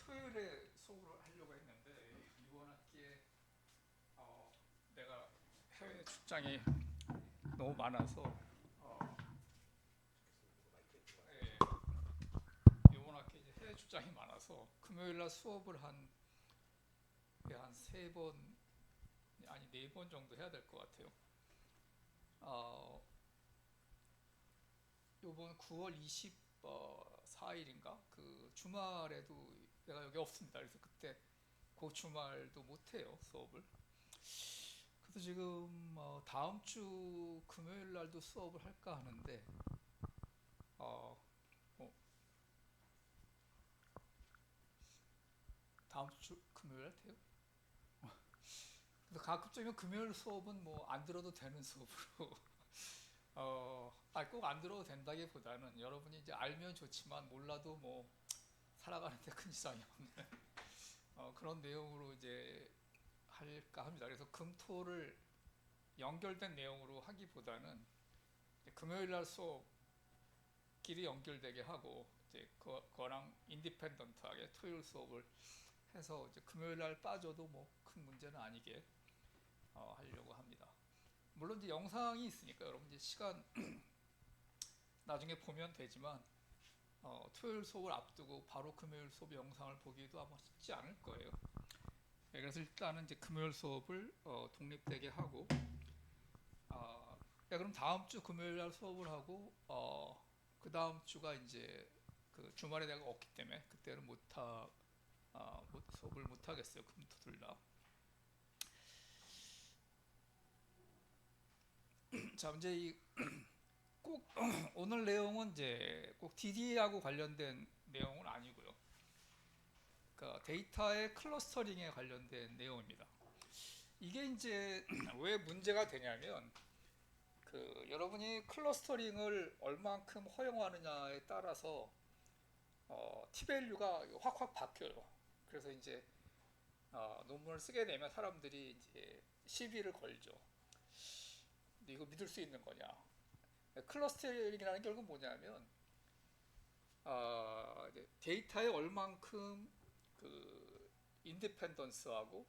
토요일에 수업을 하려고 했는데 이번 학기에 내가 해외 출장이 너무 많아서 예, 이번 학기 이제 해외 출장이 많아서 금요일 날 수업을 한 세 번 아니 네 번 정도 해야 될 것 같아요. 이번 9월 24일인가 그 주말에도 내가 여기 없습니다. 그래서 그때 그 주말도 못 해요 수업을. 그래서 지금 다음 주 금요일 날도 수업을 할까 하는데 어, 어, 다음 주 금요일 날 돼요? 근데 가급적이면 금요일 수업은 뭐 안 들어도 되는 수업으로 꼭 안 들어도 된다기보다는 여러분이 이제 알면 좋지만 몰라도 뭐 살아가는데 큰 지장이 없는 그런 내용으로 이제 할까 합니다. 그래서 금토를 연결된 내용으로 하기보다는 금요일 날 수업끼리 연결되게 하고 이제 그거랑 인디펜던트하게 토요일 수업을 해서 이제 금요일 날 빠져도 뭐 큰 문제는 아니게 하려고 합니다. 물론 이제 영상이 있으니까 여러분 이제 시간 나중에 보면 되지만 토요일 수업을 앞두고 바로 금요일 수업 영상을 보기도 아마 쉽지 않을 거예요. 네, 그래서 일단은 이제 금요일 수업을 독립되게 하고 그럼 다음 주 금요일 날 수업을 하고 그 다음 주가 이제 그 주말에 내가 없기 때문에 그때는 수업을 못 하겠어요. 금토 둘 다. 자, 이제 꼭 오늘 내용은 이제 꼭 DD하고 관련된 내용은 아니고요. 그러니까 데이터의 클러스터링에 관련된 내용입니다. 이게 이제 왜 문제가 되냐면 여러분이 클러스터링을 얼만큼 허용하느냐에 따라서 T밸류가 확확 바뀌어요. 그래서 이제 논문을 쓰게 되면 사람들이 이제 시비를 걸죠. 근데 이거 믿을 수 있는 거냐? 클러스터링이라는 게 결국 뭐냐면 데이터에 얼만큼 그 인디펜던스하고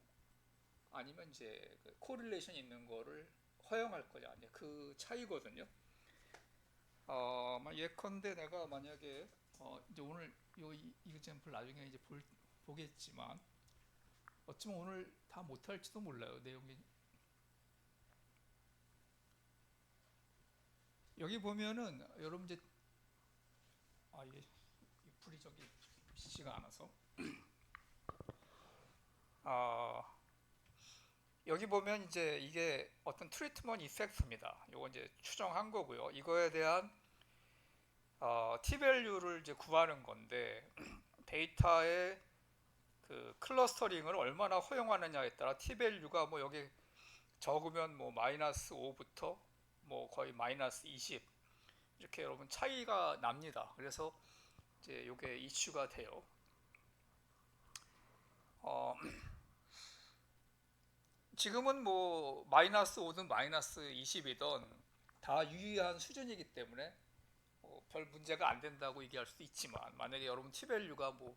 아니면 이제 그 코릴레이션 있는 거를 허용할 거냐 그 차이거든요. 예컨대 내가 만약에 이제 오늘 이 example 나중에 이제 보겠지만 어쩌면 오늘 다 못할지도 몰라요 내용이. 여기 보면은 여러분 이제 이게 불이 저기 PC가 안 와서 아 여기 보면 이제 이게 어떤 트리트먼트 이펙트입니다. 이거 이제 추정한 거고요. 이거에 대한 T-밸류를 이제 구하는 건데 데이터의 그 클러스터링을 얼마나 허용하느냐에 따라 T-밸류가 뭐 여기 적으면 뭐 마이너스 5부터 뭐 거의 마이너스 20 이렇게 여러분 차이가 납니다. 그래서 이제 이게 이슈가 돼요. 지금은 뭐 마이너스 5든 마이너스 20이든 다 유의한 수준이기 때문에 별 문제가 안 된다고 얘기할 수도 있지만 만약에 여러분 T밸류가 뭐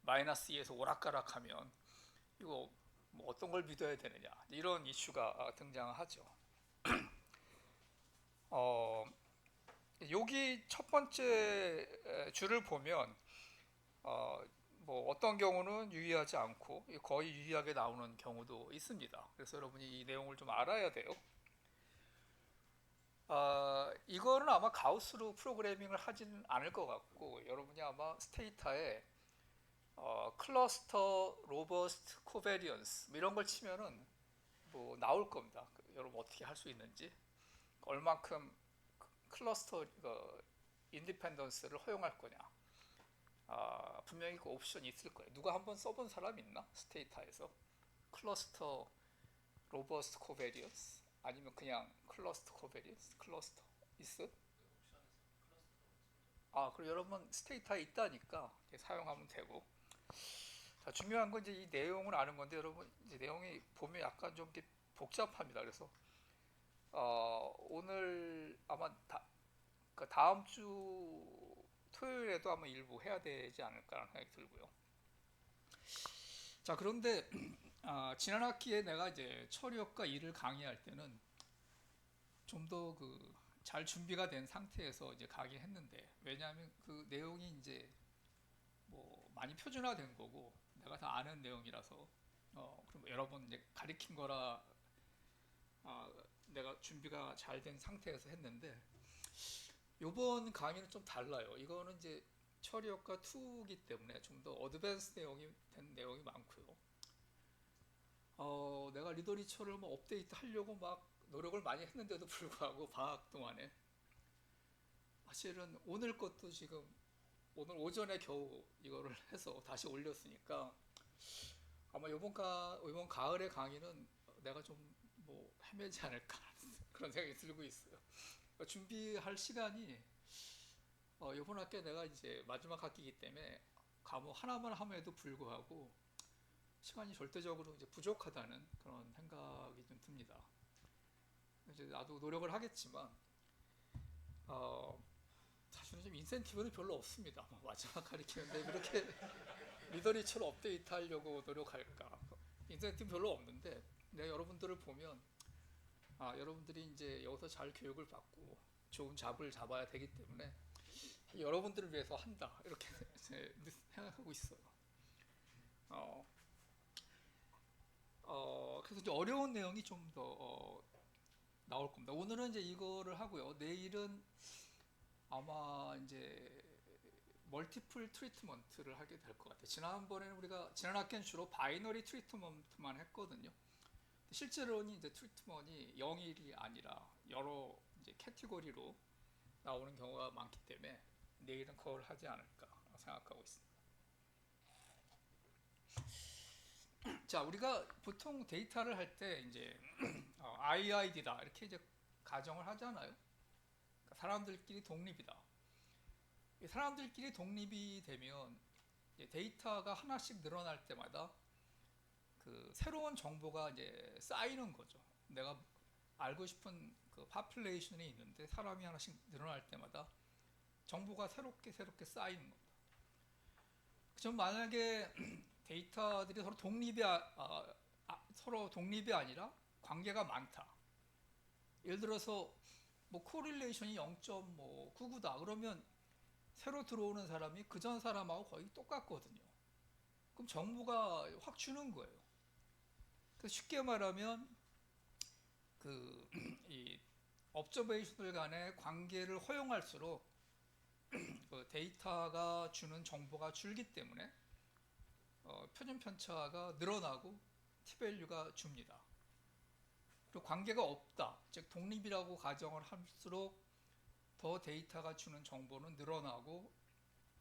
마이너스 2에서 오락가락하면 이거 뭐 어떤 걸 믿어야 되느냐 이런 이슈가 등장하죠. 여기 첫 번째 줄을 보면 뭐 어떤 경우는 유의하지 않고 거의 유의하게 나오는 경우도 있습니다. 그래서 여러분이 이 내용을 좀 알아야 돼요. 이거는 아마 가우스로 프로그래밍을 하지는 않을 것 같고 여러분이 아마 스테이터에 클러스터 로버스트 코베리언스 이런 걸 치면은 뭐 나올 겁니다. 여러분 어떻게 할 수 있는지 얼만큼 클러스터 인디펜던스를 허용할 거냐. 분명히 그 옵션이 있을 거예요. 누가 한번 써본 사람 있나? 스테이터에서 클러스터 로버스트 코베리언스 아니면 그냥 클러스터 코베리언스 클러스터 있어? 그리고 여러분 스테이터에 있다니까 사용하면 되고. 자, 중요한 건 이제 이 내용을 아는 건데 여러분 이제 내용이 보면 약간 좀 복잡합니다. 그래서 오늘 아마 다음 주 토요일에도 아마 일부 해야 되지 않을까라는 생각이 들고요. 자, 그런데 지난 학기에 내가 이제 처리학과 2를 강의할 때는 좀 더 그 잘 준비가 된 상태에서 이제 강의했는데, 왜냐하면 그 내용이 이제 뭐 많이 표준화된 거고 내가 다 아는 내용이라서 그럼 여러 번 이제 가리킨 거라 아, 내가 준비가 잘 된 상태에서 했는데, 요번 강의는 좀 달라요. 이거는 이제 처리효과 2이기 때문에 좀 더 어드밴스 내용이 된 내용이 많고요. 내가 리더리처를 뭐 업데이트 하려고 막 노력을 많이 했는데도 불구하고 방학 동안에 사실은 오늘 것도 지금 오늘 오전에 겨우 이거를 해서 다시 올렸으니까 아마 이번 가을의 강의는 내가 좀 뭐 헤매지 않을까 그런 생각이 들고 있어요. 그러니까 준비할 시간이 이번 학기에 내가 이제 마지막 학기이기 때문에 과목 하나만 함에도 불구하고 시간이 절대적으로 이제 부족하다는 그런 생각이 좀 듭니다. 이제 나도 노력을 하겠지만 사실은 좀 인센티브는 별로 없습니다. 뭐 마지막 가르치는데 그렇게 리더리처를 업데이트 하려고 노력할까? 인센티브 별로 없는데 내가 여러분들을 보면 여러분들이 이제 여기서 잘 교육을 받고 좋은 잡을 잡아야 되기 때문에 여러분들을 위해서 한다 이렇게 생각하고 있어요. 어, 그래서 이제 어려운 내용이 좀 더 나올 겁니다. 오늘은 이제 이거를 하고요. 내일은 아마 이제 멀티플 트리트먼트를 하게 될 것 같아요. 지난번에는 우리가 지난 학기는 주로 바이너리 트리트먼트만 했거든요. 실제로는 이제 트리트먼트이 0일이 아니라 여러 이제 캐티고리로 나오는 경우가 많기 때문에 내일은 그걸 하지 않을까 생각하고 있습니다. 자, 우리가 보통 데이터를 할 때 이제 IID다 이렇게 이제 가정을 하잖아요. 그러니까 사람들끼리 독립이다. 사람들끼리 독립이 되면 데이터가 하나씩 늘어날 때마다 그 새로운 정보가 이제 쌓이는 거죠. 내가 알고 싶은 그 파퓰레이션이 있는데 사람이 하나씩 늘어날 때마다 정보가 새롭게 쌓이는 겁니다. 좀 만약에 데이터들이 서로 독립이 아니라 관계가 많다. 예를 들어서 뭐 코릴레이션이 0.99다. 그러면 새로 들어오는 사람이 그전 사람하고 거의 똑같거든요. 그럼 정보가 확 주는 거예요. 그래서 쉽게 말하면 이 업저베이션들 간의 관계를 허용할수록 그 데이터가 주는 정보가 줄기 때문에 표준 편차가 늘어나고 t-밸류가 줍니다. 그리고 관계가 없다, 즉 독립이라고 가정을 할수록 더 데이터가 주는 정보는 늘어나고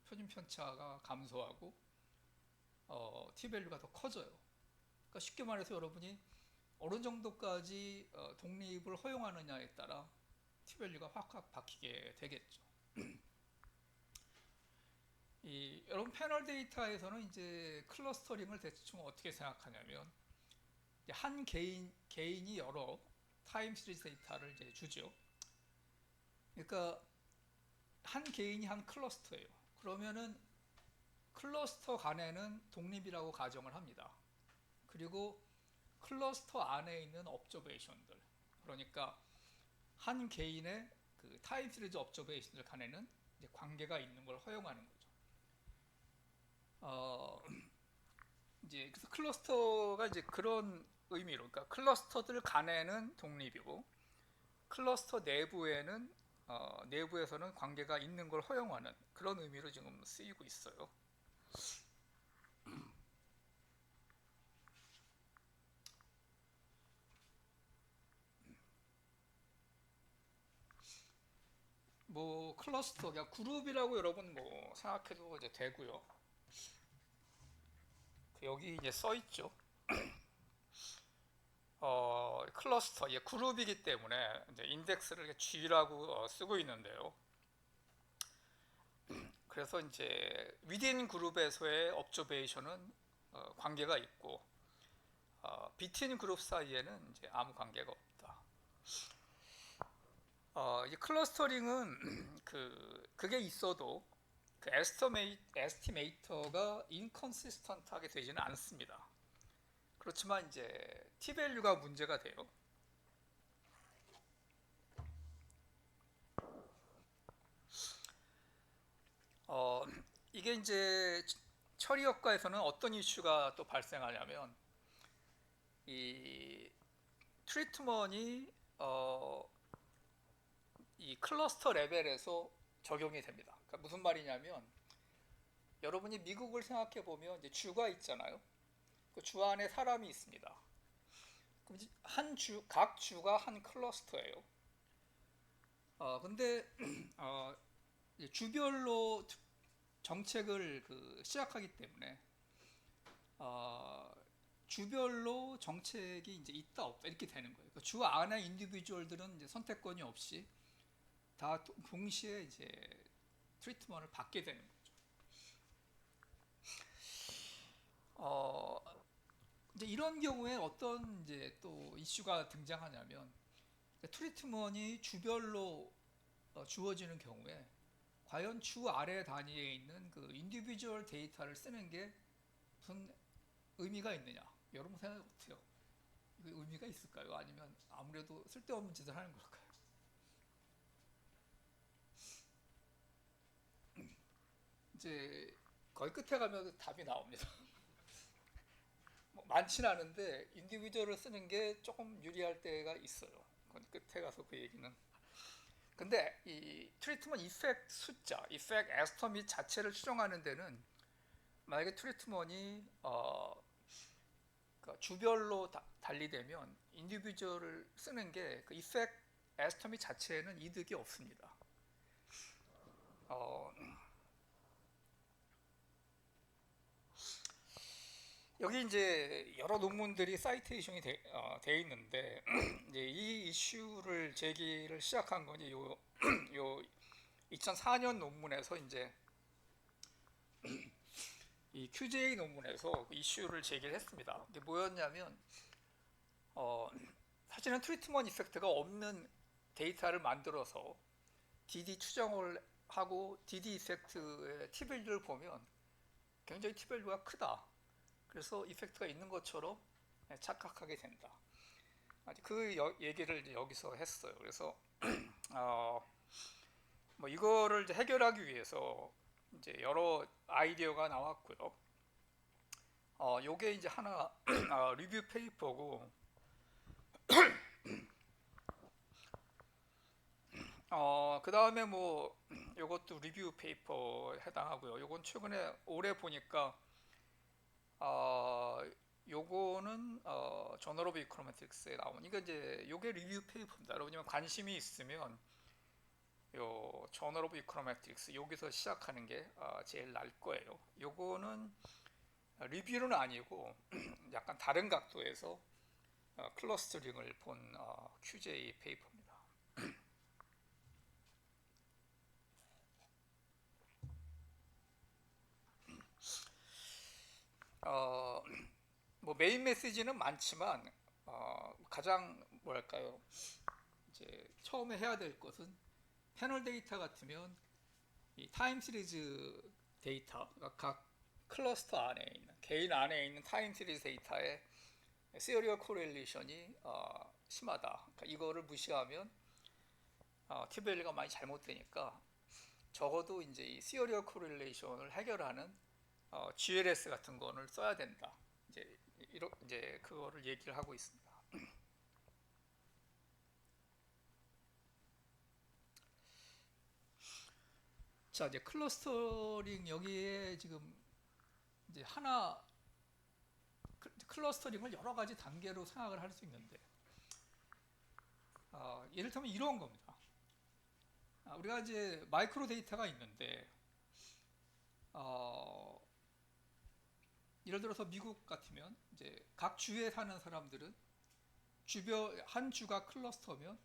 표준 편차가 감소하고 t-밸류가 더 커져요. 그러니까 쉽게 말해서 여러분이 어느 정도까지 독립을 허용하느냐에 따라 t-밸류가 확 바뀌게 되겠죠. 여러분 패널 데이터에서는 이제 클러스터링을 대충 어떻게 생각하냐면 한 개인이 여러 타임 시리즈 데이터를 이제 주죠. 그러니까 한 개인이 한 클러스터예요. 그러면은 클러스터 간에는 독립이라고 가정을 합니다. 그리고 클러스터 안에 있는 업저베이션들, 그러니까 한 개인의 그 타임 시리즈 업저베이션들 간에는 이제 관계가 있는 걸 허용하는 거죠. 이제 그래서 클러스터가 이제 그런 의미로, 그러니까 클러스터들 간에는 독립이고 클러스터 내부에서는 관계가 있는 걸 허용하는 그런 의미로 지금 쓰이고 있어요. 뭐 클러스터, 그냥 그룹이라고 여러분 뭐 생각해도 이제 되고요. 여기 이제 써 있죠. 클러스터, 그룹이기 때문에 이제 인덱스를 G라고 쓰고 있는데요. 그래서 이제 within 그룹에서의 observation은 관계가 있고 between 그룹 사이에는 이제 아무 관계가 없다. 이 클러스터링은 그게 있어도 그 에스티메이터가 인컨시스턴트하게 되지는 않습니다. 그렇지만 이제 t 밸류가 문제가 돼요. 어, 이게 이제 처리효과에서는 어떤 이슈가 또 발생하냐면 이 트리트먼이 이 클러스터 레벨에서 적용이 됩니다. 그러니까 무슨 말이냐면 여러분이 미국을 생각해 보면 이제 주가 있잖아요. 그 주 안에 사람이 있습니다. 그럼 각 주가 한 클러스터예요. 근데 이제 주별로 정책을 시작하기 때문에 어, 주별로 정책이 이제 있다 없다 이렇게 되는 거예요. 그러니까 주 안에 인디비주얼들은 이제 선택권이 없이 다 동시에 이제 트리트먼트를 받게 되는 거죠. 이제 이런 경우에 어떤 이제 또 이슈가 등장하냐면 트리트먼트이 주별로 주어지는 경우에 과연 주 아래 단위에 있는 그 인디비주얼 데이터를 쓰는 게 무슨 의미가 있느냐? 여러분 생각 어때요? 의미가 있을까요? 아니면 아무래도 쓸데없는 짓을 하는 걸까요? 이제 거의 끝에 가면 답이 나옵니다. 뭐 많지는 않은데 인디비주얼을 쓰는 게 조금 유리할 때가 있어요. 그건 끝에 가서 그 얘기는. 근데 이 트리트먼트 이펙트 숫자, 이펙트 에스터밋 자체를 추정하는 데는 만약에 트리트먼이 그러니까 주별로 달리되면 인디비주얼을 쓰는 게 그 이펙트 에스터밋 자체에는 이득이 없습니다. 여기 이제 여러 논문들이 사이테이션이 돼 있는데 이제 이 이슈를 제기를 시작한 건이 요 2004년 논문에서 이제 이 QJ 논문에서 이슈를 제기를 했습니다. 이게 뭐였냐면 사실은 트리트먼트 이펙트가 없는 데이터를 만들어서 DD 추정을 하고 DD 이펙트의 T밸류를 보면 굉장히 T밸류가 크다. 그래서 이펙트가 있는 것처럼 착각하게 된다. 그 얘기를 여기서 했어요. 그래서 뭐 이거를 이제 해결하기 위해서 이제 여러 아이디어가 나왔고요. 요게 이제 하나 리뷰 페이퍼고 그 다음에 뭐 요것도 리뷰 페이퍼 해당하고요. 요건 최근에 올해 보니까 요거는 저널 오브 이코노메틱스에 나온 이거 이제 요게 리뷰 페이퍼입니다. 여러분이 관심이 있으면 요 저널 오브 이코노메틱스 여기서 시작하는 게 제일 나을 거예요. 요거는 리뷰는 아니고 약간 다른 각도에서 클러스터링을 본 QJ 페이퍼입니다. 뭐 메인 메시지는 많지만 가장 뭐랄까요, 이제 처음에 해야 될 것은 패널 데이터 같으면 이 타임 시리즈 데이터, 그러니까 각 클러스터 안에 있는 개인 안에 있는 타임 시리즈 데이터의 시리얼 코렐레이션이 심하다. 그러니까 이거를 무시하면 T밸류가 많이 잘못되니까 적어도 이제 이 시리얼 코렐레이션을 해결하는 GLS 같은 거를 써야 된다. 이제 그거를 얘기를 하고 있습니다. 자, 이제 클러스터링 여기에 지금 이제 하나 클러스터링을 여러 가지 단계로 생각을 할 수 있는데 예를 들면 이런 겁니다. 우리가 이제 마이크로 데이터가 있는데 예를 들어서 미국 같으면 이제 각 주에 사는 사람들은 한 주가 클러스터면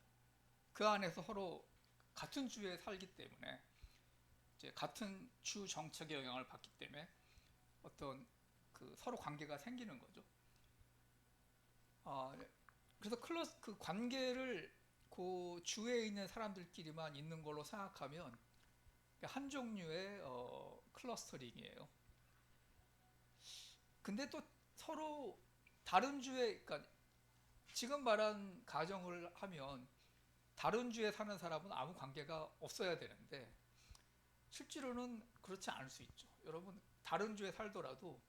그 안에서 서로 같은 주에 살기 때문에 이제 같은 주 정책의 영향을 받기 때문에 어떤 그 서로 관계가 생기는 거죠. 그래서 그 관계를 그 주에 있는 사람들끼리만 있는 걸로 생각하면 한 종류의 클러스터링이에요. 근데 또 서로 다른 주에, 그러니까 지금 말한 가정을 하면 다른 주에 사는 사람은 아무 관계가 없어야 되는데 실제로는 그렇지 않을 수 있죠. 여러분, 다른 주에 살더라도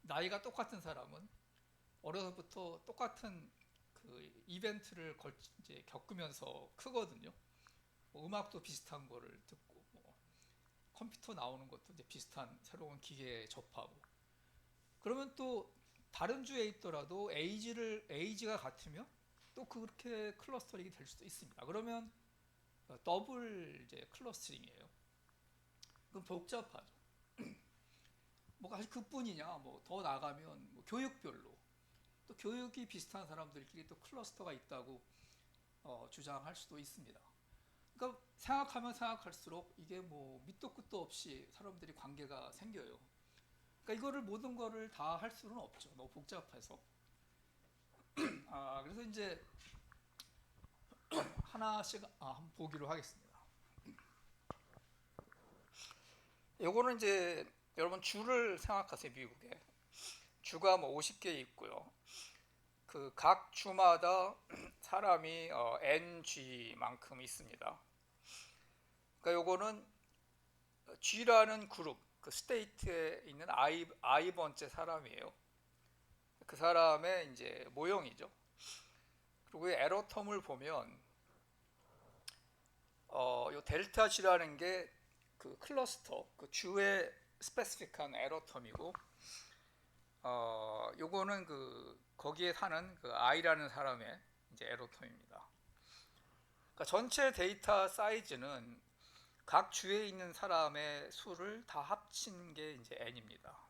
나이가 똑같은 사람은 어려서부터 똑같은 그 이벤트를 이제 겪으면서 크거든요. 뭐 음악도 비슷한 거를 듣고, 뭐 컴퓨터 나오는 것도 이제 비슷한 새로운 기계에 접하고. 그러면 또 다른 주에 있더라도 에이지가 같으면 또 그렇게 클러스터링이 될 수도 있습니다. 그러면 더블 이제 클러스터링이에요. 그럼 복잡하죠. 뭐 사실 그뿐이냐? 뭐 더 나가면 뭐 교육별로 또 교육이 비슷한 사람들끼리 또 클러스터가 있다고 주장할 수도 있습니다. 그러니까 생각하면 생각할수록 이게 뭐 밑도 끝도 없이 사람들이 관계가 생겨요. 그러니까 이거를 모든 거를 다 할 수는 없죠. 너무 복잡해서. 그래서 이제 하나씩 한번 보기로 하겠습니다. 요거는 이제 여러분 주를 생각하세요. 미국에 주가 뭐 50개 있고요. 그 각 주마다 사람이 NG만큼 있습니다. 그러니까 요거는 G라는 그룹, 그 스테이트에 있는 I 번째 사람이에요. 그 사람의 이제 모형이죠. 그리고 이 에러텀을 보면 요 델타 G라는 게 그 클러스터, 그 주의 스페시픽한 에러텀이고, 요거는 그 거기에 사는 그 I라는 사람의 이제 에러텀입니다. 그러니까 전체 데이터 사이즈는 각 주에 있는 사람의 수를 다 합친 게 이제 n입니다.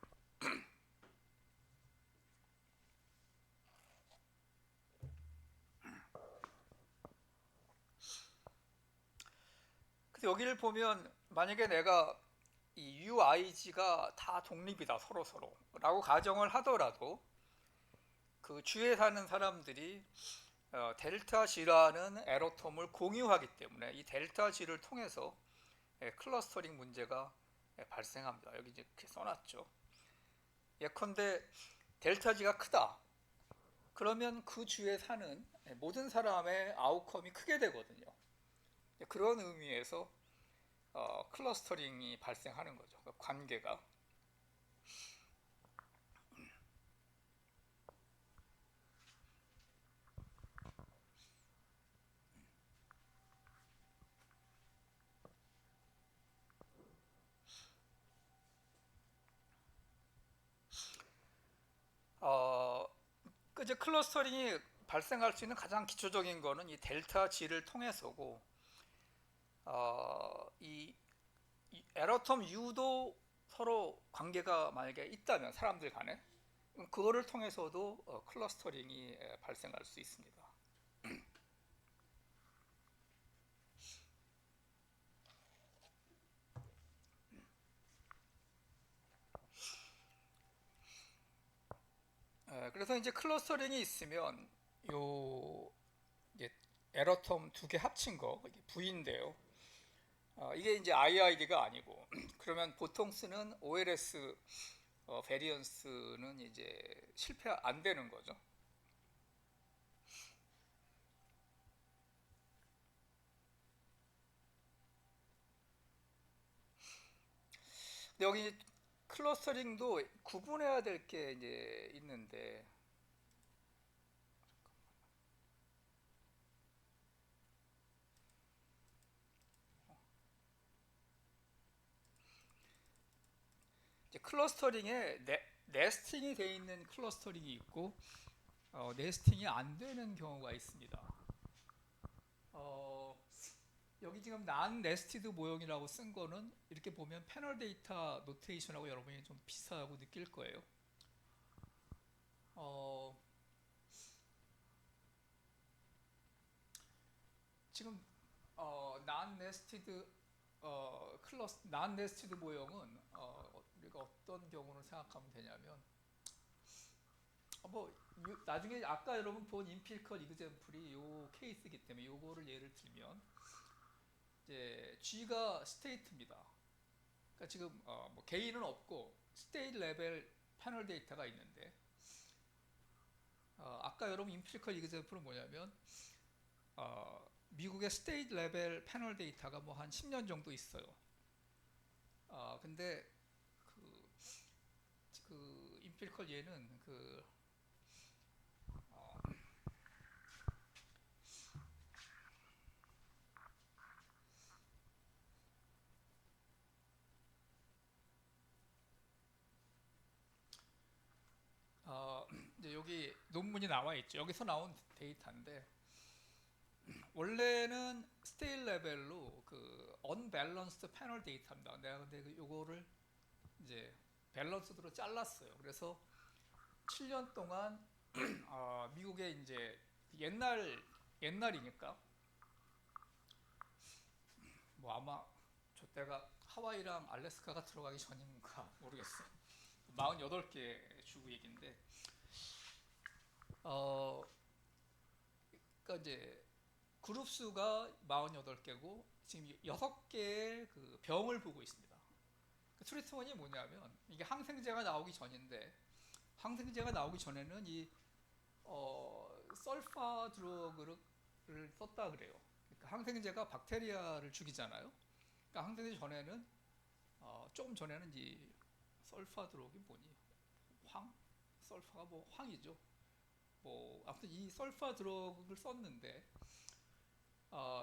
그래서 여기를 보면 만약에 내가 이 UIG가 다 독립이다 서로라고 가정을 하더라도 그 주에 사는 사람들이 델타 G라는 에러텀을 공유하기 때문에 이 델타 G를 통해서 클러스터링 문제가 발생합니다. 여기 이렇게 써놨죠. 예컨대 델타 G가 크다. 그러면 그 주에 사는 모든 사람의 아웃컴이 크게 되거든요. 그런 의미에서 클러스터링이 발생하는 거죠. 그러니까 관계가. 이제 클러스터링이 발생할 수 있는 가장 기초적인 거는 이 델타 G를 통해서고, 이 에러텀 U도 서로 관계가 만약에 있다면 사람들 간에 그거를 통해서도 클러스터링이 발생할 수 있습니다. 그래서 이제 클러스터링이 있으면 요 에러텀 두 개 합친 거 이게 V인데요. 이게 이제 IID가 아니고 그러면 보통 쓰는 OLS 베리언스는 이제 실패 안 되는 거죠. 근데 여기 클러스터링도 구분해야 될 게 이제 있는데, 이제 클러스터링에 네스팅이 되어 있는 클러스터링이 있고 네스팅이 안 되는 경우가 있습니다. 여기 지금 난 네스티드 모형이라고 쓴 거는 이렇게 보면 패널 데이터 노테이션하고 여러분이 좀 비슷하다고 느낄 거예요. 지금 난 네스티드 난 네스티드 모형은 우리가 어떤 경우를 생각하면 되냐면 뭐 나중에 아까 여러분 본 임피리컬 이그젬플이 요 케이스이기 때문에 요거를 예를 들면 이제 G가 스테이트입니다. 그러니까 지금 뭐 개인은 없고 스테이트 레벨 패널 데이터가 있는데 아까 여러분 임피리컬 이그젬플은 뭐냐면 미국의 스테이트 레벨 패널 데이터가 뭐 한 10년 정도 있어요. 근데 그 임피리컬 예는 어, 이제 여기 논문이 나와 있죠. 여기서 나온 데이터인데 원래는 스테이트 레벨로 그 언밸런스드 패널 데이터입니다. 내가 근데 요거를 이제 밸런스드로 잘랐어요. 그래서 7년 동안 미국의 이제 옛날이니까 뭐 아마 저 때가 하와이랑 알래스카가 들어가기 전인가 모르겠어요. 48개 주 얘기인데 어 그러니까 이제 그룹 수가 48개고 지금 6개의 그 병을 보고 있습니다. 그 트리트먼이 뭐냐면 이게 항생제가 나오기 전인데 항생제가 나오기 전에는 이 설파 드러그를 썼다 그래요. 그러니까 항생제가 박테리아를 죽이잖아요. 그러니까 항생제 전에는 조금 전에는 이 설파 드러그이 뭐니? 설파가 뭐 황이죠. 뭐 아무튼 이 설파 드러그를 썼는데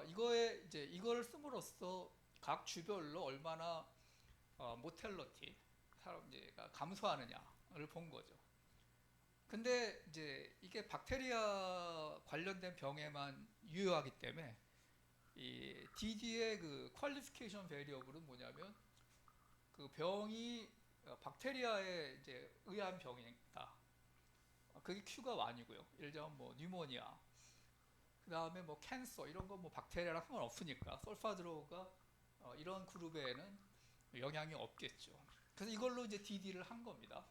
이거에 이제 이걸 씀으로써 각 주별로 얼마나 모텔러티 사람제가 감소하느냐를 본 거죠. 근데 이제 이게 박테리아 관련된 병에만 유효하기 때문에 이 DD의 그 퀄리피케이션 베리어블은 뭐냐면 그 병이 박테리아에 이제 의한 병이다. 그게 Q가 1이고요. 예를 들면 뭐 뉴모니아, 그 다음에 뭐 캔서 이런 거 뭐 박테리아랑 상관없으니까 설파드로가 이런 그룹에는 영향이 없겠죠. 그래서 이걸로 이제 DD를 한 겁니다.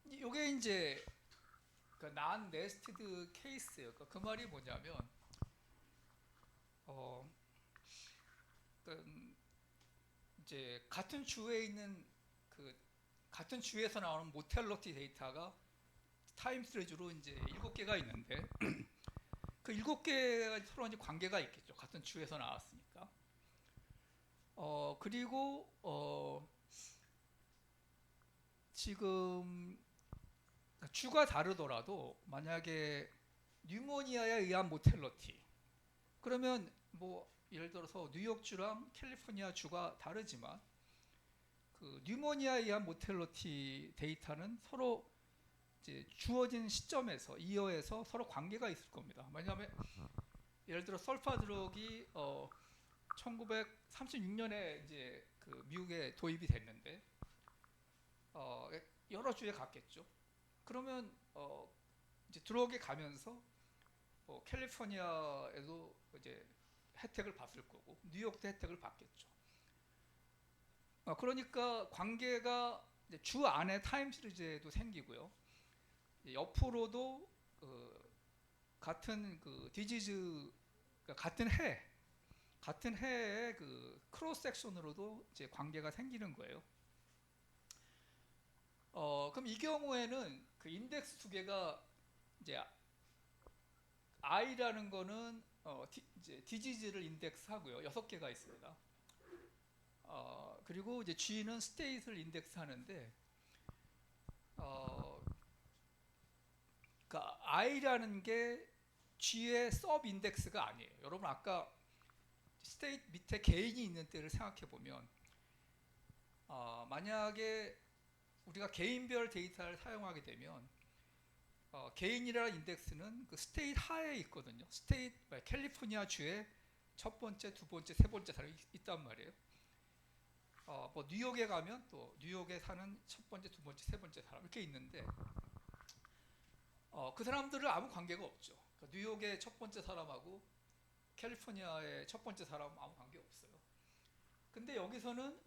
이게 이제 그난 네스티드 케이스예요. 그 말이 뭐냐면 어, 그 이제 같은 주에 있는 그 같은 주에서 나오는 모텔러티 데이터가 타임 시리즈로 이제 7개가 있는데 그 7개가 서로 이제 관계가 있겠죠. 같은 주에서 나왔으니까. 그리고 지금 주가 다르더라도 만약에 뉴모니아에 의한 모텔러티 그러면 뭐 예를 들어서 뉴욕주랑 캘리포니아 주가 다르지만 그 뉴모니아에 의한 모텔러티 데이터는 서로 이제 주어진 시점에서 이어에서 서로 관계가 있을 겁니다. 왜냐하면 예를 들어 설파 드럭이 1936년에 이제 그 미국에 도입이 됐는데 여러 주에 갔겠죠. 그러면 이제 드럭에 가면서 캘리포니아에도 이제 혜택을 받을 거고 뉴욕도 혜택을 받겠죠. 그러니까 관계가 주 안에 타임 시리즈에도 생기고요. 옆으로도 같은 그 디지즈 그러니까 같은 해의 그 크로스 섹션으로도 이제 관계가 생기는 거예요. 그럼 이 경우에는 그 인덱스 두 개가 이제 I라는 거는 이제 디지즈를 인덱스하고요. 6개가 있습니다. 그리고 이제 G는 스테이트를 인덱스하는데 그러니까 I라는 게 G의 서브 인덱스가 아니에요. 여러분 아까 스테이트 밑에 개인이 있는 때를 생각해 보면 만약에 우리가 개인별 데이터를 사용하게 되면 개인이라는 인덱스는 그 스테이트 하에 있거든요. 스테이트 캘리포니아 주에 첫 번째, 두 번째, 세 번째 사람이 있단 말이에요. 뭐 뉴욕에 가면 또 뉴욕에 사는 첫 번째, 두 번째, 세 번째 사람 이렇게 있는데 그 사람들은 아무 관계가 없죠. 그러니까 뉴욕의 첫 번째 사람하고 캘리포니아의 첫 번째 사람은 아무 관계 없어요. 근데 여기서는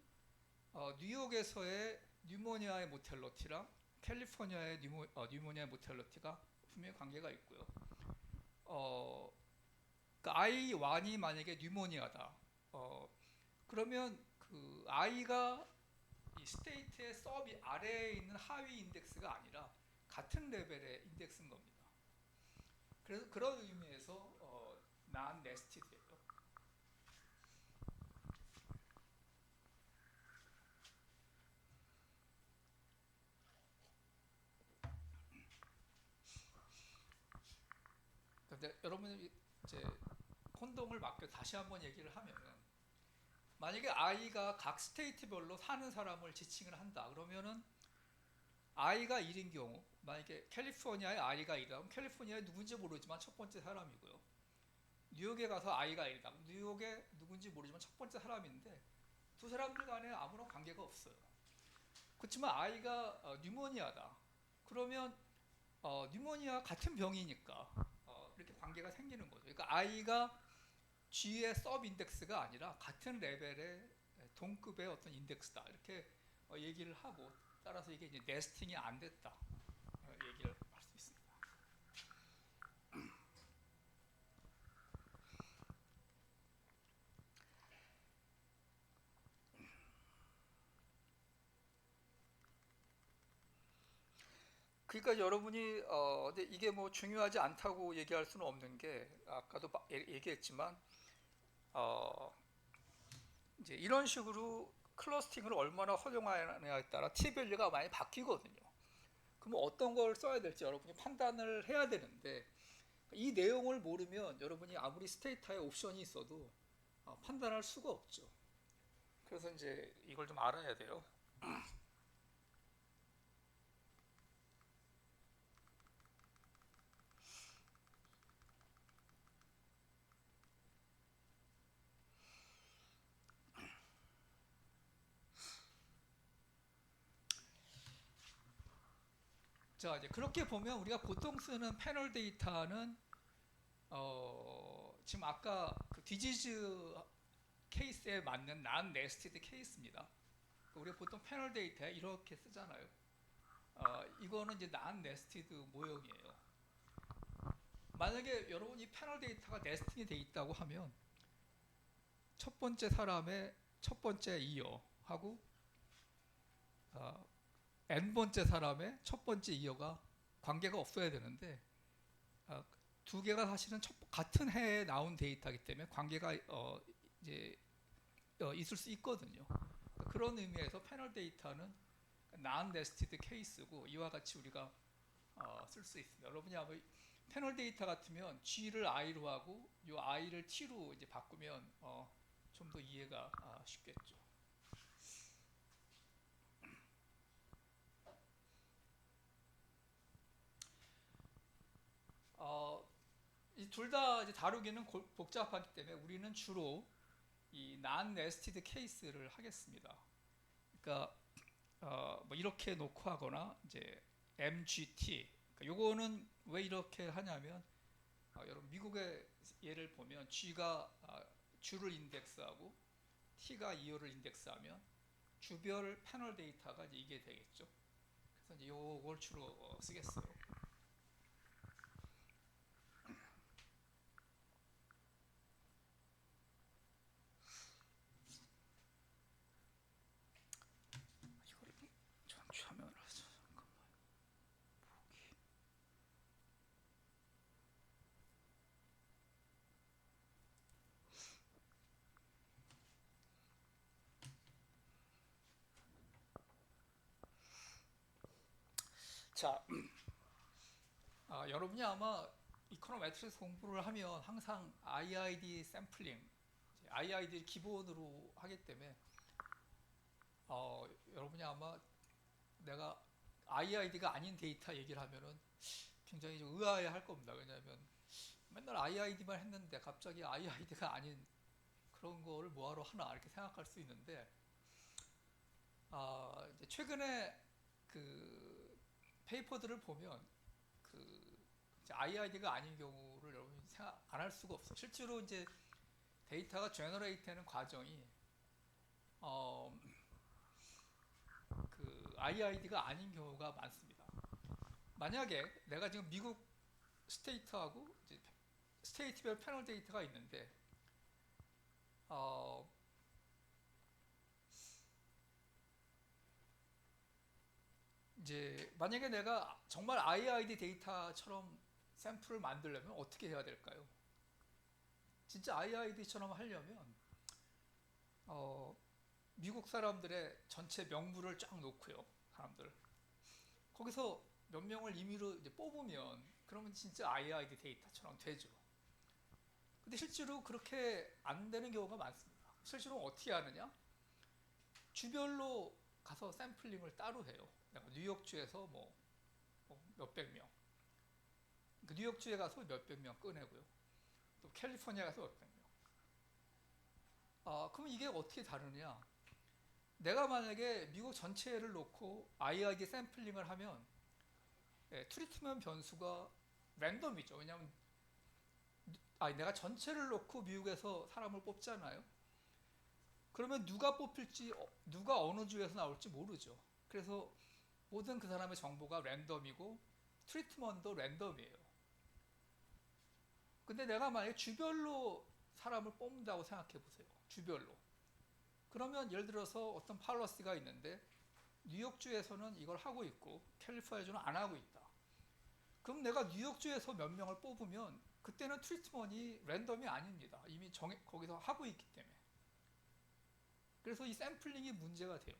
뉴욕에서의 뉴모니아의 모텔러티랑 캘리포니아의 뉴모니아의 모텔러티가 분명히 관계가 있고요. 그러니까 I1이 만약에 뉴모니아다. 그러면 그 I가 이 스테이트의 서비 아래에 있는 하위 인덱스가 아니라 같은 레벨의 인덱스인 겁니다. 그래서 그런 의미에서 non nested예요. 근데 여러분이 이제 혼동을 막고 다시 한번 얘기를 하면은, 만약에 i가 각 스테이트별로 사는 사람을 지칭을 한다 그러면은 i가 1인 경우, 만약에 캘리포니아에 i가 1이다 그럼 캘리포니아에 누군지 모르지만 첫 번째 사람이고요. 뉴욕에 가서 i가 1이다 그럼 뉴욕에 누군지 모르지만 첫 번째 사람인데, 두 사람들 간에 아무런 관계가 없어요. 그렇지만 i가 뉴모니아다 그러면 뉴모니아 같은 병이니까 이렇게 관계가 생기는 거죠. 그러니까 i가 G의 서브 인덱스가 아니라 같은 레벨의 동급의 어떤 인덱스다 이렇게 얘기를 하고, 따라서 이게 이제 네스팅이 안 됐다 얘기를 할 수 있습니다. 그러니까 여러분이 근데 이게 뭐 중요하지 않다고 얘기할 수는 없는 게, 아까도 얘기했지만 이제 이런 식으로 클러스팅을 얼마나 활용하느냐에 따라 T-밸류가 많이 바뀌거든요. 그럼 어떤 걸 써야 될지 여러분이 판단을 해야 되는데, 이 내용을 모르면 여러분이 아무리 스테이터에 옵션이 있어도 판단할 수가 없죠. 그래서 이제 이걸 좀 알아야 돼요. 자, 이제 그렇게 보면 우리가 보통 쓰는 패널 데이터는 지금 아까 그 디지즈 케이스에 맞는 non nested 케이스입니다. 우리가 보통 패널 데이터에 이렇게 쓰잖아요. 이거는 이제 non nested 모형이에요. 만약에 여러분 이 패널 데이터가 네스팅이 돼 있다고 하면 첫 번째 사람의 첫 번째 이어 하고 n 번째 사람의 첫 번째 이어가 관계가 없어야 되는데, 두 개가 사실은 같은 해에 나온 데이터이기 때문에 관계가 이제 있을 수 있거든요. 그런 의미에서 패널 데이터는 non nested 케이스고, 이와 같이 우리가 쓸 수 있습니다. 여러분이 아마 패널 데이터 같으면 G를 I로 하고 이 I를 T로 이제 바꾸면 좀 더 이해가 쉽겠죠. 이 둘 다 다루기는 복잡하기 때문에 우리는 주로 이 non nested 케이스를 하겠습니다. 그러니까 뭐 이렇게 놓고 하거나 이제 MGT. 그러니까 요거는 왜 이렇게 하냐면, 여러분 미국의 예를 보면 G가 주를 인덱스하고 T가 이어를 인덱스하면 주별 패널 데이터가 이제 이게 되겠죠. 그래서 이제 요걸 주로 쓰겠어요. 이거를 전체 화면을 하자. 자, 여러분이 아마 이코노메트릭스 공부를 하면 항상 IID 샘플링, IID를 기본으로 하기 때문에 여러분이 아마 내가 IID가 아닌 데이터 얘기를 하면은 굉장히 좀 의아해 할 겁니다. 왜냐하면 맨날 IID만 했는데 갑자기 IID가 아닌 그런 거를 뭐하러 하나 이렇게 생각할 수 있는데, 이제 최근에 그 페이퍼들을 보면 그 IID가 아닌 경우를 여러분이 생각 안 할 수가 없어요. 실제로 이제 데이터가 제너레이트되는 과정이 그 IID가 아닌 경우가 많습니다. 만약에 내가 지금 미국 스테이트하고 이제 스테이트별 패널 데이터가 있는데 어, 이제 만약에 내가 정말 IID 데이터처럼 샘플을 만들려면 어떻게 해야 될까요? 진짜 IID처럼 하려면 미국 사람들의 전체 명부를 쫙 놓고요. 사람들 거기서 몇 명을 임의로 이제 뽑으면 그러면 진짜 IID 데이터처럼 되죠. 근데 실제로 그렇게 안 되는 경우가 많습니다. 실제로 어떻게 하느냐? 주별로 가서 샘플링을 따로 해요. 뉴욕주에서 뭐 몇백 명, 그 뉴욕주에 가서 몇백 명 꺼내고요. 또 캘리포니아 가서 몇백 명. 그럼 이게 어떻게 다르냐? 내가 만약에 미국 전체를 놓고 IID 샘플링을 하면 트리트먼트 변수가 랜덤이죠. 왜냐하면 내가 전체를 놓고 미국에서 사람을 뽑잖아요. 그러면 누가 뽑힐지 누가 어느 주에서 나올지 모르죠. 그래서 모든 그 사람의 정보가 랜덤이고 트리트먼트도 랜덤이에요. 근데 내가 만약에 주별로 사람을 뽑는다고 생각해 보세요. 주별로. 그러면 예를 들어서 어떤 팔러시가 있는데 뉴욕주에서는 이걸 하고 있고 캘리포니아주는 안 하고 있다. 그럼 내가 뉴욕주에서 몇 명을 뽑으면 그때는 트리트먼트이 랜덤이 아닙니다. 이미 거기서 하고 있기 때문에. 그래서 이 샘플링이 문제가 돼요.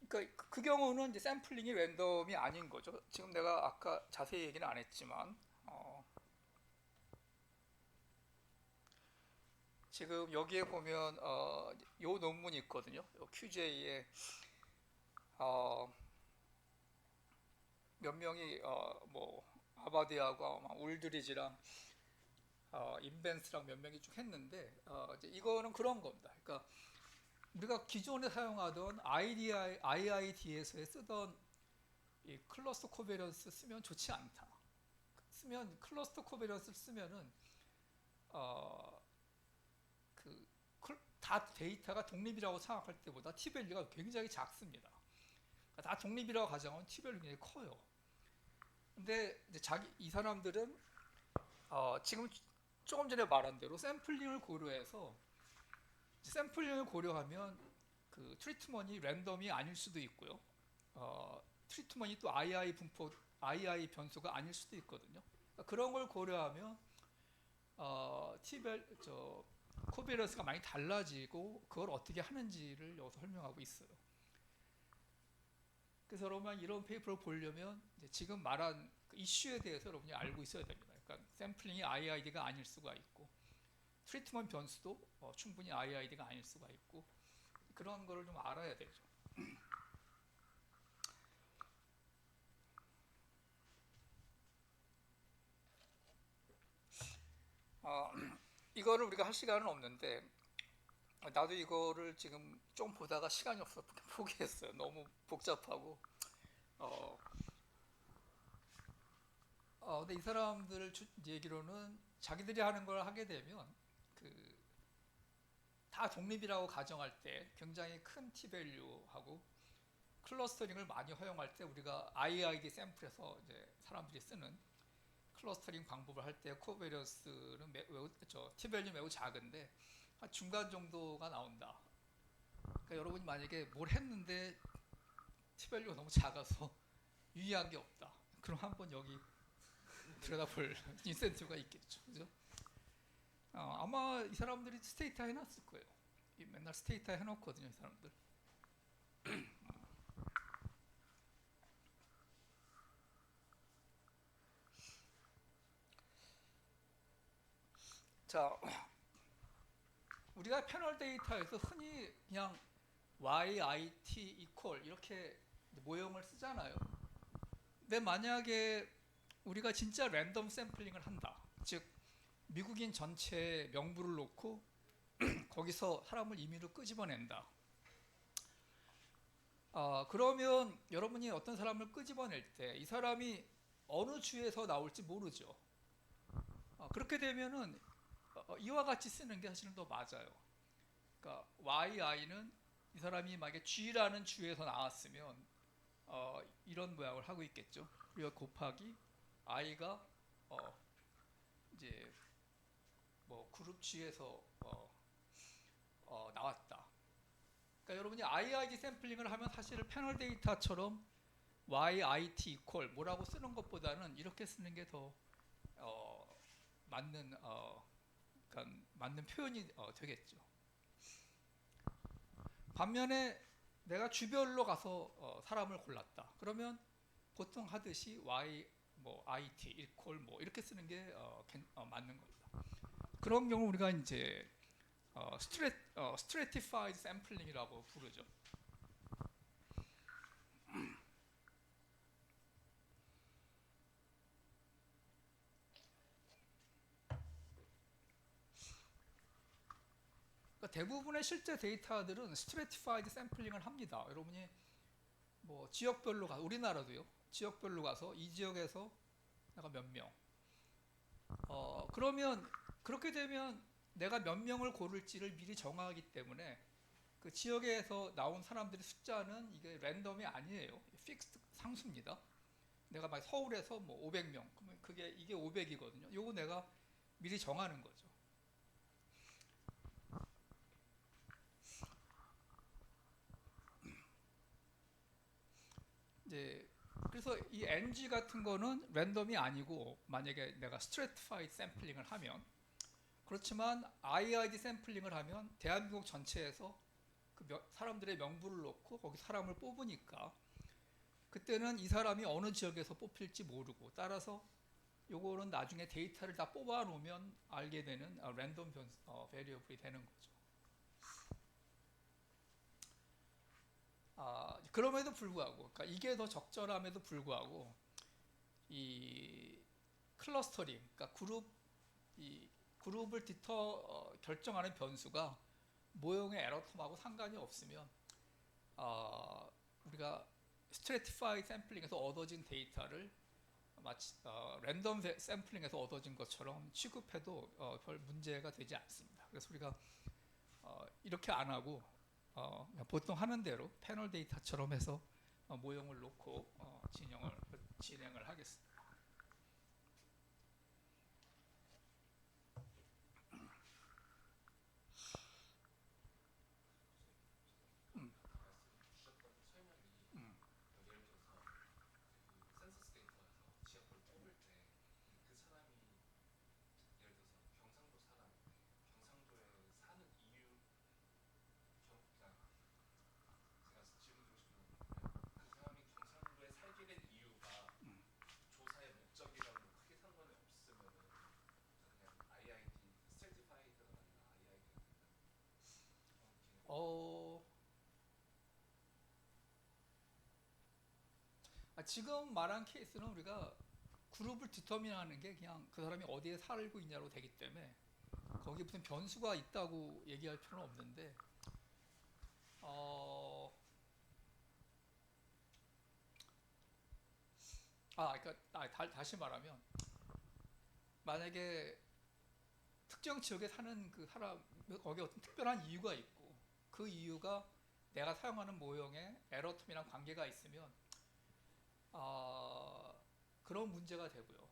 그러니까 그 경우는 이제 샘플링이 랜덤이 아닌 거죠. 지금 내가 아까 자세히 얘기는 안 했지만 지금 여기에 보면 요 논문이 있거든요. 요 QJ에 몇 명이 뭐 하버드하고 울드리지랑 인벤스랑 몇 명이 쭉 했는데 이제 이거는 그런 겁니다. 그러니까 우리가 기존에 사용하던 IID에서 쓰던 이 클러스터 코베런스 쓰면 좋지 않다. 쓰면 클러스터 코베런스 쓰면은 다 데이터가 독립이라고 생각할 때보다 T-밸류가 굉장히 작습니다. 그러니까 다 독립이라고 가정하면 T-밸류가 굉장히 커요. 근데 이제 이 사람들은 지금 조금 전에 말한 대로 샘플링을 고려해서 샘플링을 고려하면 그 트리트먼이 랜덤이 아닐 수도 있고요. 트리트먼이 또 II 변수가 아닐 수도 있거든요. 그러니까 그런 걸 고려하면 코베런스가 많이 달라지고 그걸 어떻게 하는지를 여기서 설명하고 있어요. 그래서 여러분 이런 페이퍼를 보려면 지금 말한 그 이슈에 대해서 여러분이 알고 있어야 됩니다. 그러니까 샘플링이 IID가 아닐 수가 있고 트리트먼트 변수도 충분히 IID가 아닐 수가 있고 그런 거를 좀 알아야 되죠. 이거를 우리가 할 시간은 없는데 나도 이거를 지금 좀 보다가 시간이 없어서 포기했어요. 너무 복잡하고 근데 이 사람들 얘기로는 자기들이 하는 걸 하게 되면 다 독립이라고 가정할 때 굉장히 큰 T-밸류하고 클러스터링을 많이 허용할 때 우리가 IID 샘플에서 이제 사람들이 쓰는 클러스터링 방법을 할 때 코베리언스는 T-밸류 매우 작은데 한 중간 정도가 나온다. 그러니까 여러분이 만약에 뭘 했는데 T-밸류가 너무 작아서 유의한 게 없다. 그럼 한번 여기 들여다볼 인센티브가 있겠죠. 그죠? 아마 이 사람들이 스테이터 해놨을 거예요. 맨날 스테이터 해놓거든요, 이 사람들. 자, 우리가 패널 데이터에서 흔히 그냥 YIT equal 이렇게 모형을 쓰잖아요. 근데 만약에 우리가 진짜 랜덤 샘플링을 한다. 즉 미국인 전체 명부를 놓고 거기서 사람을 임의로 끄집어낸다. 그러면 여러분이 어떤 사람을 끄집어낼 때 이 사람이 어느 주에서 나올지 모르죠. 그렇게 되면은 이와 같이 쓰는 게 사실은 더 맞아요. 그러니까 YI는 이 사람이 만약에 G라는 주에서 나왔으면 이런 모양을 하고 있겠죠. 그리고 곱하기 I가 이제 뭐 그룹 G에서 나왔다. 그러니까 여러분이 IID 샘플링을 하면 사실 패널 데이터처럼 YIT 이퀄 뭐라고 쓰는 것보다는 이렇게 쓰는 게 더 맞는 그러니까 맞는 표현이 되겠죠. 반면에 내가 주별로 가서 사람을 골랐다. 그러면 보통 하듯이 Y 뭐 IT 이퀄 뭐 이렇게 쓰는 게 맞는 겁니다. 그런 경우 우리가 이제 stratified sampling이라고 부르죠. 그러니까 대부분의 실제 데이터들은 stratified sampling을 합니다. 여러분이 뭐 지역별로 가 우리나라도요. 지역별로 가서 이 지역에서 내가 몇 명. 그러면 그렇게 되면 내가 몇 명을 고를지를 미리 정하기 때문에 그 지역에서 나온 사람들의 숫자는 이게 랜덤이 아니에요. 픽스드 상수입니다. 내가 막 서울에서 뭐 500명, 그러면 이게 500이거든요. 요거 내가 미리 정하는 거죠. 이제 그래서 이 NG 같은 거는 랜덤이 아니고 만약에 내가 스트래티파이드 샘플링을 하면 그렇지만 IID 샘플링을 하면 대한민국 전체에서 그 사람들의 명부를 넣고 거기 사람을 뽑으니까 그때는 이 사람이 어느 지역에서 뽑힐지 모르고 따라서 요거는 나중에 데이터를 다 뽑아 놓으면 알게 되는 랜덤 베리어블이 되는 거죠. 그럼에도 불구하고 그러니까 이게 더 적절함에도 불구하고 이 클러스터링 그러니까 그룹을 결정하는 변수가 모형의 에러텀하고 상관이 없으면 우리가 스트래티파이드 샘플링에서 얻어진 데이터를 마치 랜덤 샘플링에서 얻어진 것처럼 취급해도 별 문제가 되지 않습니다. 그래서 우리가 이렇게 안 하고 보통 하는 대로 패널 데이터처럼 해서 모형을 놓고 진행을 하겠습니다. 지금 말한 케이스는 우리가 그룹을 디터민하는 게 그냥 그 사람이 어디에 살고 있냐로 되기 때문에 거기에 무슨 변수가 있다고 얘기할 필요는 없는데 그러니까 다시 말하면 만약에 특정 지역에 사는 그 사람 거기에 어떤 특별한 이유가 있고 그 이유가 내가 사용하는 모형에 에러텀이랑 관계가 있으면 그런 문제가 되고요.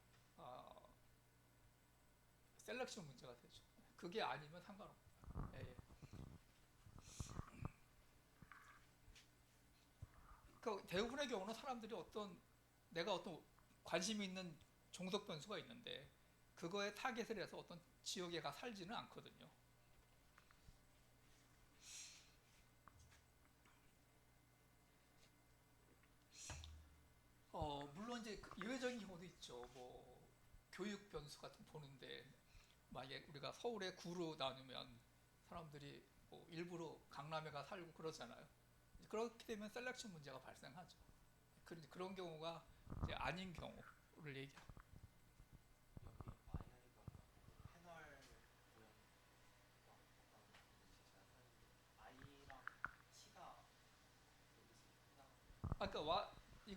셀렉션 문제가 되죠. 그게 아니면 상관없습니다. 예, 예. 그 대부분의 경우는 사람들이 내가 어떤 관심이 있는 종속 변수가 있는데 그거에 타겟을 해서 어떤 지역에 가 살지는 않거든요. 물론 이제 예외적인 경우도 있죠. 뭐 교육 변수 같은 거 보는데 만약에 우리가 서울에 구로 나누면 사람들이 뭐 일부러 강남에 가 살고 그러잖아요. 그렇게 되면 셀렉션 문제가 발생하죠. 그런 경우가 이제 아닌 경우를 얘기합니다.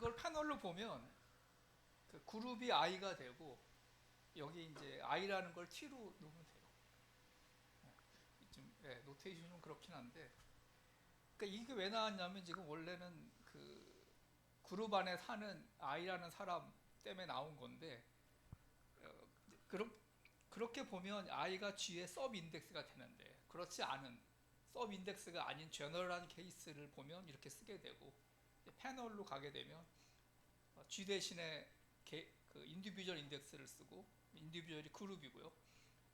이걸 패널로 보면 그 그룹이 I가 되고 여기 이제 I라는 걸 T로 놓으면 돼요. 좀 노테이션은 좀 그렇긴 한데 그러니까 이게 왜 나왔냐면 지금 원래는 그 그룹 안에 사는 I라는 사람 때문에 나온 건데 어, 그렇게 보면 I가 G의 서브 인덱스가 되는데 그렇지 않은 서브 인덱스가 아닌 제너럴한 케이스를 보면 이렇게 쓰게 되고, 패널로 가게 되면 G 대신에 그 인디비주얼 인덱스를 쓰고, 인디비주얼이 그룹이고요.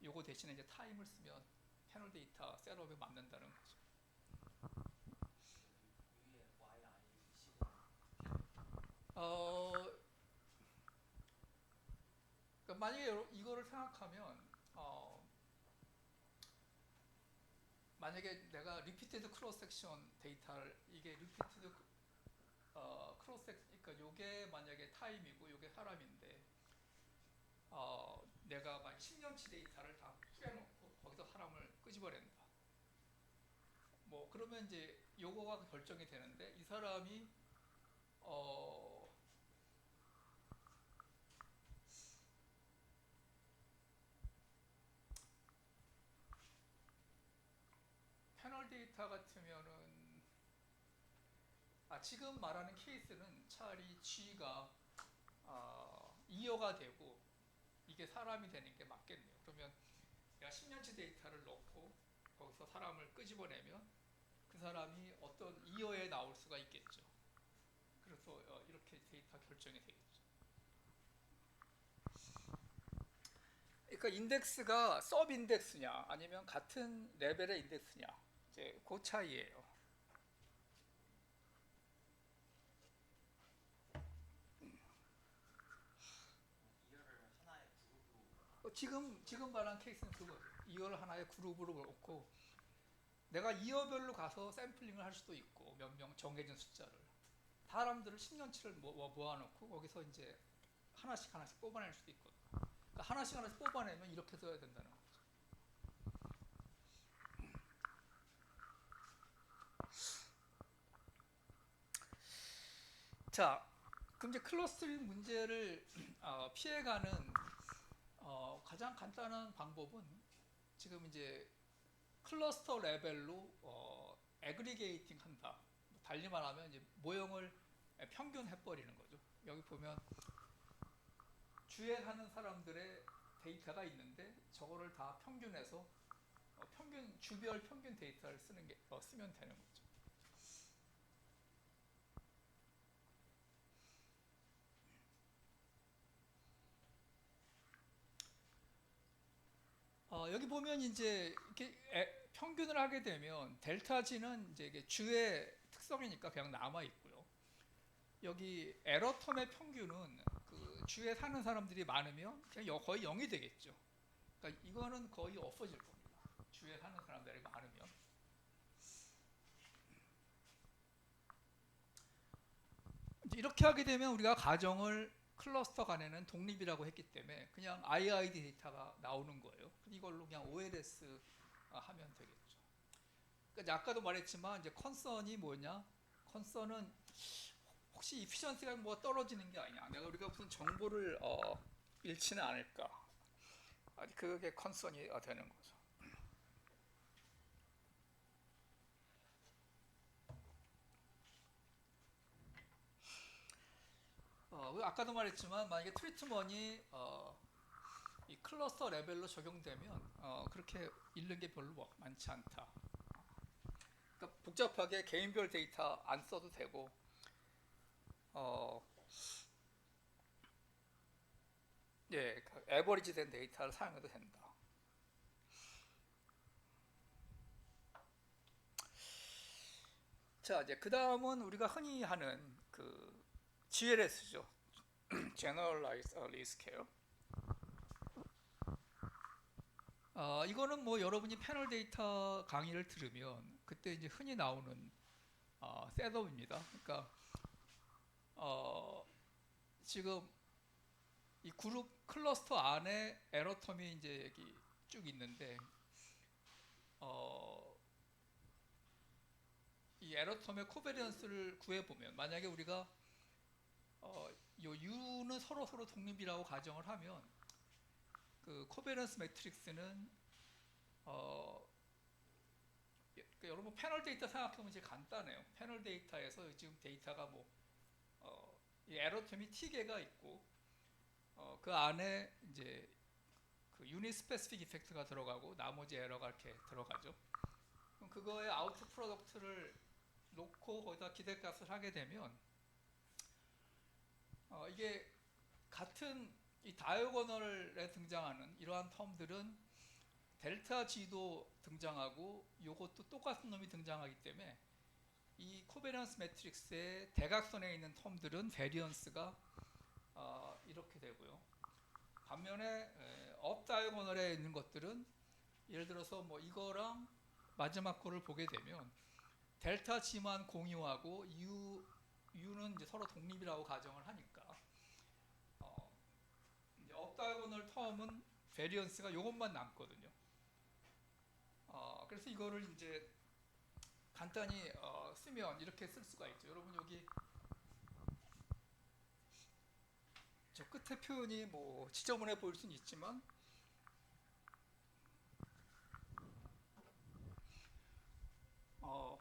요거 대신에 이제 타임을 쓰면 패널 데이터 셋업에 맞는다는 거죠. 어, 그러니까 만약에 이거를 생각하면, 만약에 내가 리피티드 크로스 섹션 데이터를, 이게 리피티드 크로스 섹션, 그러니까 요게 만약에 타임이고 요게 사람인데, 내가 막 10년치 데이터를 다 풀어놓고 거기서 사람을 끄집어낸다. 뭐 그러면 이제 요거가 결정이 되는데, 이 사람이 어, 패널 데이터 같으면은, 지금 말하는 케이스는 차라리 G가 2어가 되고 이게 사람이 되는 게 맞겠네요. 그러면 내가 10년치 데이터를 넣고 거기서 사람을 끄집어내면 그 사람이 어떤 2어에 나올 수가 있겠죠. 그래서 이렇게 데이터 결정이 되겠죠. 그러니까 인덱스가 서브 인덱스냐 아니면 같은 레벨의 인덱스냐, 이제 그 차이예요. 지금 말한 케이스는 그거죠. 2어를 하나의 그룹으로 놓고 내가 2어별로 가서 샘플링을 할 수도 있고, 몇 명 정해진 숫자를, 사람들을 10년치를 모아놓고 거기서 이제 하나씩 뽑아낼 수도 있거든요. 그러니까 하나씩 뽑아내면 이렇게 써야 된다는 거죠. 자, 그럼 이제 클러스터링 문제를 피해가는 가장 간단한 방법은, 지금 이제 클러스터 레벨로 애그리게이팅 한다. 달리 말하면 이제 모형을 평균해버리는 거죠. 여기 보면 주에 사는 사람들의 데이터가 있는데 저거를 다 평균해서 주별 평균 데이터를 쓰면 되는 거죠. 여기 보면 이제 이렇게 평균을 하게 되면 델타 G는 이제 이게 주의 특성이니까 그냥 남아 있고요. 여기 에러 텀의 평균은 그 주에 사는 사람들이 많으면 그냥 거의 0이 되겠죠. 그러니까 이거는 거의 없어질 겁니다. 주에 사는 사람들이 많으면. 이렇게 하게 되면 우리가 가정을 클러스터 간에는 독립이라고 했기 때문에 그냥 IID 데이터가 나오는 거예요. 이걸로 그냥 OLS 하면 되겠죠. 그러니까 아까도 말했지만 이제 컨선이 뭐냐? 컨선은 혹시 이피션시가 뭐 떨어지는 게 아니냐? 우리가 무슨 정보를 잃지는 않을까? 그게 컨선이 되는 거죠. 아까도 말했지만 만약에 트리트먼이 이 클러스터 레벨로 적용되면 그렇게 잃는 게 별로 많지 않다. 그러니까 복잡하게 개인별 데이터 안 써도 되고, 예, 에버리지 된 데이터를 사용해도 된다. 자, 이제 그 다음은 우리가 흔히 하는 그 GLS죠. Generalized Least Scale. 이거는 뭐 여러분이 패널 데이터 강의를 들으면 그때 이제 흔히 나오는 셋업입니다. 그러니까 지금 이 그룹 클러스터 안에 에러 텀이 이제 여기 쭉 있는데, 이 에러 텀의 코베리언스를 구해보면, 만약에 우리가 요 U는 서로 독립이라고 가정을 하면 그 코베리언스 매트릭스는 그러니까 여러분 패널 데이터 생각해보면 제일 간단해요. 패널 데이터에서 지금 데이터가 뭐 이 에러 텀이 T개가 있고 그 안에 이제 그 유닛 스페시픽 이펙트가 들어가고 나머지 에러가 이렇게 들어가죠. 그럼 그거의 아우트 프로덕트를 놓고 거기다 기대값을 하게 되면 이게 같은 이 다이어고널에 등장하는 이러한 텀들은 델타 G도 등장하고 이것도 똑같은 놈이 등장하기 때문에 이 코베넌스 매트릭스의 대각선에 있는 텀들은 베리언스가 이렇게 되고요. 반면에 업 다이어고널에 있는 것들은 예를 들어서 뭐 이거랑 마지막 거를 보게 되면 델타 G만 공유하고 U는 이제 서로 독립이라고 가정을 하니까 이제 업 다이어고널 텀은 베리언스가 이것만 남거든요. 그래서 이거를 이제 간단히 쓰면 이렇게 쓸 수가 있죠. 여러분 여기 저 끝에 표현이 뭐 지저분해 보일 수는 있지만 어,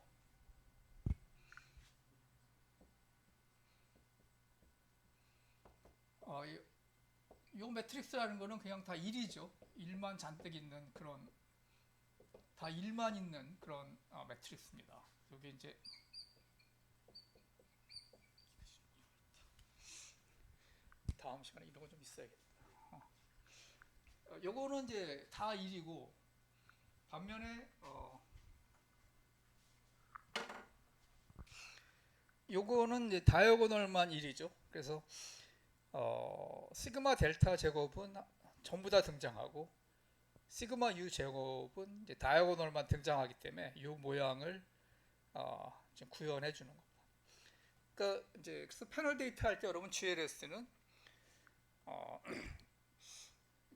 이 매트릭스라는 거는 그냥 다 1이죠. 1만 잔뜩 있는 그런 다 1만 있는 그런 매트릭스입니다. 여기 이제 다음 시간에 이런 거 좀 있어야겠다. 요거는 이제 다 1이고 반면에 요거는 이제 다이어고널만 1이죠. 그래서 시그마 델타 제곱은 전부 다 등장하고 시그마 U 제곱은 이제 다이어고널만 등장하기 때문에 이 모양을 지금 구현해 주는 겁니다. 그러니까 이제 그래서 패널 데이터 할 때 여러분 GLS는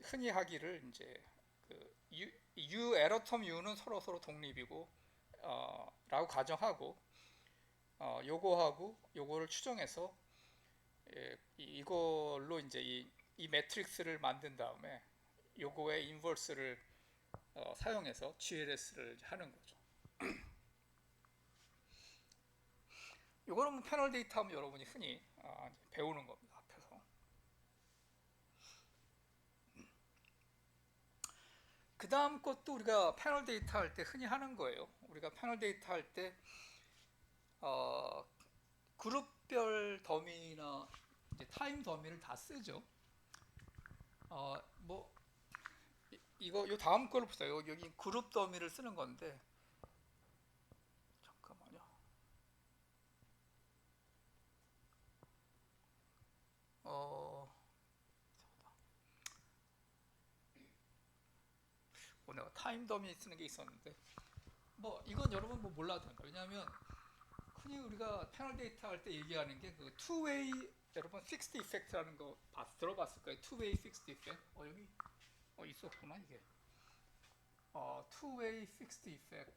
흔히 하기를 이제 그 U 에러텀 U는 서로 독립이고 라고 가정하고 요거하고 요거를 추정해서 이걸로 이제 이 매트릭스를 만든 다음에 요거의 인버스를 사용해서 GLS를 하는 거죠. 요거는 뭐 패널 데이터 하면 여러분이 흔히 배우는 겁니다. 앞에서. 그 다음 것도 우리가 패널 데이터 할 때 흔히 하는 거예요. 우리가 패널 데이터 할 때 그룹별 더미나 이제 타임 더미를 다 쓰죠. 뭐 이거 요 다음 걸 보세요. 여기 그룹 더미를 쓰는 건데 잠깐만요. 내가 타임 더미 쓰는 게 있었는데 뭐 이건 여러분 뭐 몰라도 된다. 왜냐하면 흔히 우리가 패널 데이터 할 때 얘기하는 게 그 투웨이 여러분 픽스드 이펙트라는 거 들어봤을 거예요. 투웨이 픽스드 이펙트. 여기 있었구나 이게. 투웨이 픽스드 이펙트.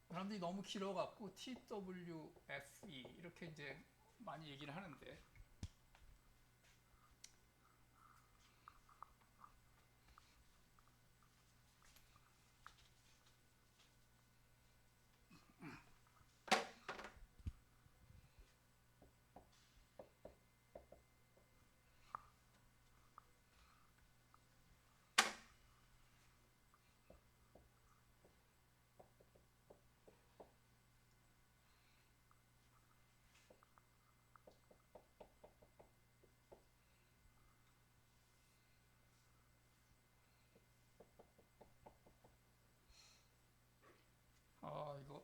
사람들이 너무 길어갖고 TWFE 이렇게 이제 많이 얘기를 하는데 이거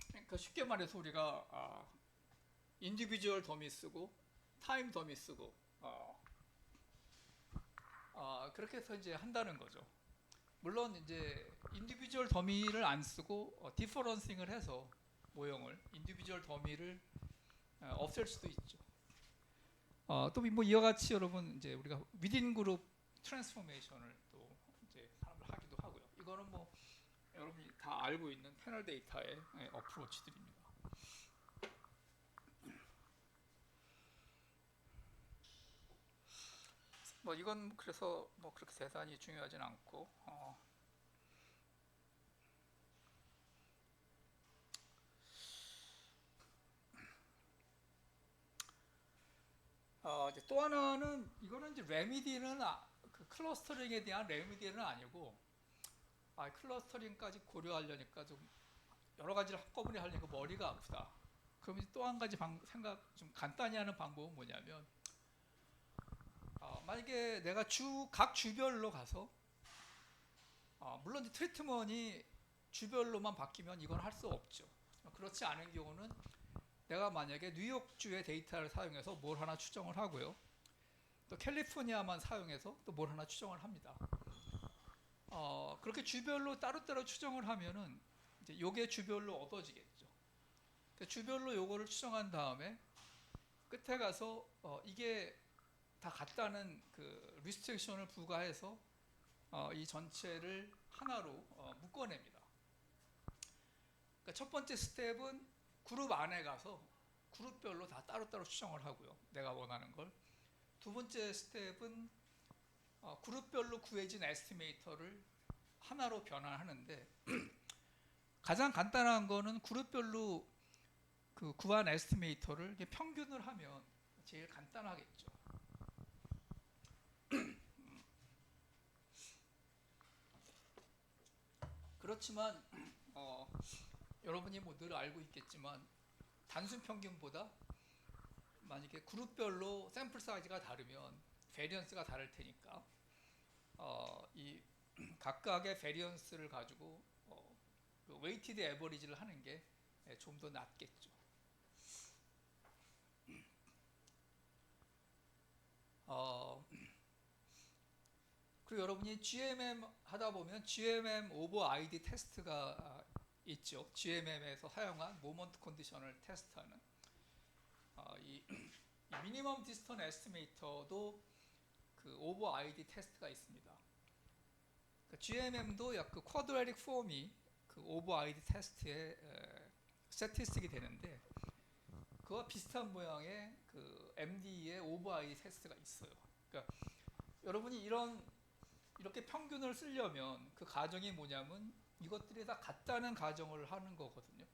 그러니까 쉽게 말해서 우리가 인디비주얼 더미 쓰고 타임 더미 쓰고 그렇게 해서 이제 한다는 거죠. 물론 이제 인디비주얼 더미를 안 쓰고 디퍼런싱을 해서 모형을 인디비주얼 더미를 없앨 수도 있죠. 또 뭐 이와 같이 여러분 이제 우리가 위딘 그룹 트랜스포메이션을 또 이제 사람들 하기도 하고요. 이거는 뭐 여러분이 다 알고 있는 패널 데이터의 어프로치들입니다. 뭐 이건 그래서 뭐 그렇게 대단히 중요하진 않고 이제 또 하나는 이거는 이제 레미디는 그 클러스터링에 대한 레미디는 아니고 클러스터링까지 고려하려니까 좀 여러 가지를 한꺼번에 하려니까 머리가 아프다. 그럼 또 한 가지 생각 좀 간단히 하는 방법은 뭐냐면 만약에 내가 각 주별로 가서 물론 이제 트리트먼이 주별로만 바뀌면 이건 할 수 없죠. 그렇지 않은 경우는 내가 만약에 뉴욕주의 데이터를 사용해서 뭘 하나 추정을 하고요. 또 캘리포니아만 사용해서 또 뭘 하나 추정을 합니다. 그렇게 주별로 따로따로 추정을 하면은 이제 요게 주별로 얻어지겠죠. 그러니까 주별로 요거를 추정한 다음에 끝에 가서 이게 다 같다는 그 리스트릭션을 부과해서 이 전체를 하나로 묶어냅니다. 그러니까 첫 번째 스텝은 그룹 안에 가서 그룹별로 다 따로따로 추정을 하고요. 내가 원하는 걸. 두 번째 스텝은 그룹별로 구해진 에스티메이터를 하나로 변환하는데 가장 간단한 거는 그룹별로 그 구한 에스티메이터를 평균을 하면 제일 간단하겠죠. 그렇지만 여러분이 뭐 늘 알고 있겠지만 단순 평균보다 만약에 그룹별로 샘플 사이즈가 다르면 베리언스가 다를 테니까 이 각각의 베리언스를 가지고 그 웨이티드 에버리지를 하는 게 좀 더 낫겠죠. 그리고 여러분이 GMM 하다 보면 GMM 오버 ID 테스트가 있죠. GMM에서 사용한 모먼트 컨디션을 테스트하는 이 미니멈 디스턴 에스티메이터도 그 오버 ID 테스트가 있습니다. 그러니까 GMM도 약 그 쿼드래틱 폼이 그 오버 ID 테스트의 스태티스틱이 되는데 그와 비슷한 모양의 그 MD의 오버 ID 테스트가 있어요. 그러니까 여러분이 이렇게 평균을 쓰려면 그 가정이 뭐냐면 이것들이 다 같다는 가정을 하는 거거든요.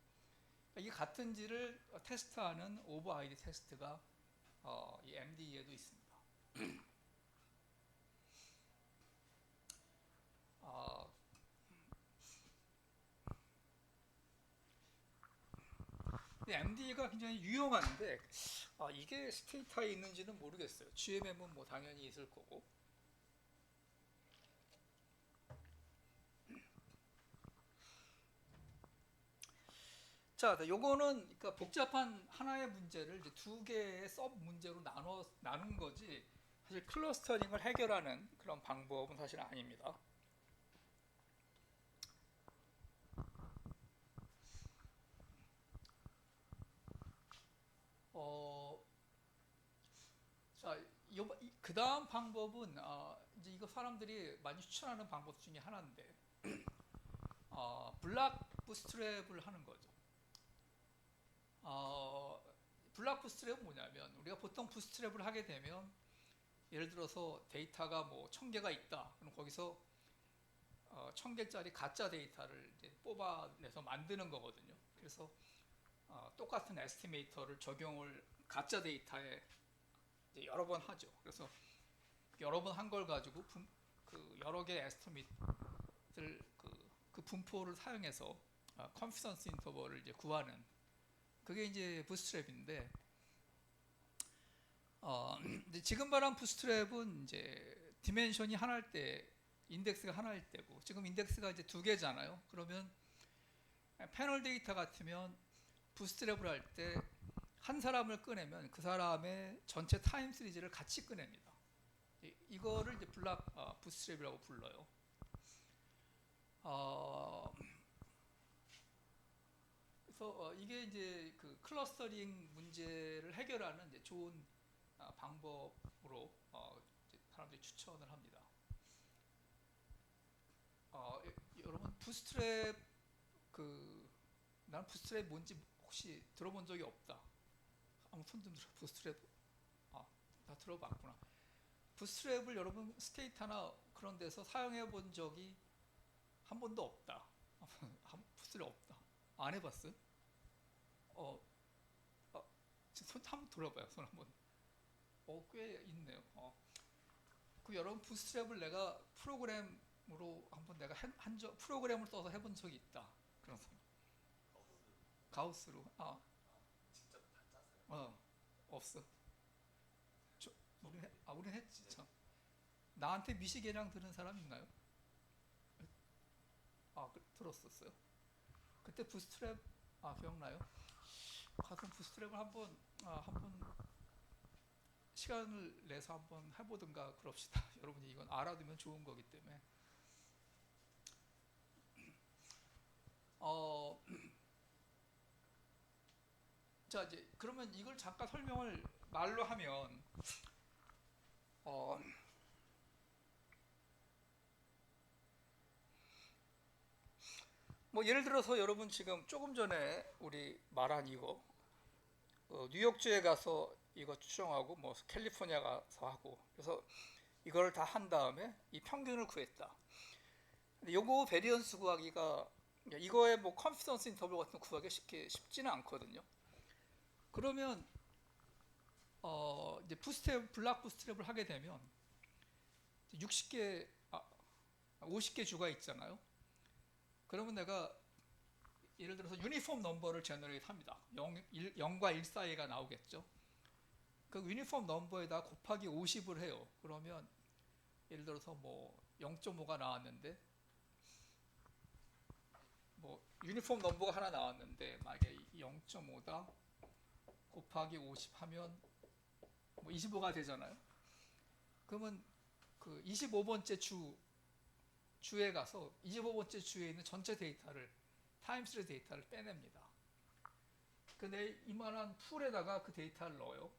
그러니까 이게 같은지를 테스트하는 오버 ID 테스트가 이 MD에도 있습니다. MD가 굉장히 유용한데 이게 스테이터에 있는지는 모르겠어요. GMM은 뭐 당연히 있을 거고. 자, 요거는 그러니까 복잡한 하나의 문제를 이제 두 개의 섭 문제로 나눈 거지. 사실 클러스터링을 해결하는 그런 방법은 사실 아닙니다. 자, 그 다음 방법은 이제 이거 사람들이 많이 추천하는 방법 중에 하나인데 블락 부스트랩을 하는 거죠. 블락 부스트랩은 뭐냐면 우리가 보통 부스트랩을 하게 되면 예를 들어서 데이터가 뭐 1000개가 있다. 그럼 거기서 1000개짜리 가짜 데이터를 이제 뽑아내서 만드는 거거든요. 그래서 똑같은 에스티메이터를 적용을 가짜 데이터에 이제 여러 번 하죠. 그래서 여러 번 한 걸 가지고 그 여러 개의 에스티메이터를 그 분포를 사용해서 컨피던스 인터벌을 이제 구하는 그게 이제 부스트랩인데 이제 지금 말한 부스트랩은 이제 디멘션이 하나일 때 인덱스가 하나일 때고 지금 인덱스가 이제 두 개잖아요. 그러면 패널 데이터 같으면 부스트랩을 할 때 한 사람을 꺼내면 그 사람의 전체 타임 시리즈를 같이 꺼냅니다. 이거를 이제 블락 부스트랩이라고 불러요. 그래서 이게 이제 그 클러스터링 문제를 해결하는 이제 좋은 방법으로 이제 사람들이 추천을 합니다. 여러분 부스트랩 난 부스트랩 뭔지 혹시 들어본 적이 없다. 한번 손 좀 들어. 부스트랩 다 들어봤구나. 부스트랩을 여러분 스테이터나 그런 데서 사용해 본 적이 한 번도 없다. 부스트랩 없다. 안 해봤어요? 손 한번 들어봐요. 손 한번. 꽤 있네요. 그 여러분 부스트랩을 내가 프로그램으로 한번 내가 프로그램을 써서 해본 적이 있다. 그런 생각. 가우스로. 없어. 저, 우린 했지 참. 나한테 미시계량 들은 사람 있나요? 들었었어요. 그때 부스트랩 기억나요? 가끔 부스트랩을 한번 시간을 내서 한번 해보든가 그럽시다. 여러분이 이건 알아두면 좋은 거기 때문에. 자 이제 그러면 이걸 잠깐 설명을 말로 하면 뭐 예를 들어서 여러분 지금 조금 전에 우리 말한 이거 뉴욕주에 가서 이거 추정하고 뭐 캘리포니아 가서 하고 그래서 이걸 다 한 다음에 이 평균을 구했다. 근데 요거 베리언스 구하기가 이거에 뭐 컨피던스 인터벌 같은 거 구하기 쉽지는 않거든요. 그러면 이제 블락 부스트랩을 하게 되면 60개 50개 주가 있잖아요. 그러면 내가 예를 들어서 유니폼 넘버를 제너레이트 합니다. 0과 1 사이가 나오겠죠. 그 유니폼 넘버에다 곱하기 50을 해요. 그러면 예를 들어서 뭐 0.5가 나왔는데 뭐 유니폼 넘버가 하나 나왔는데 만약에 0.5다 곱하기 50 하면 뭐 25가 되잖아요. 그러면 그 25번째 주에 가서 25번째 주에 있는 전체 데이터를 타임스리 데이터를 빼냅니다. 근데 이만한 풀에다가 그 데이터를 넣어요.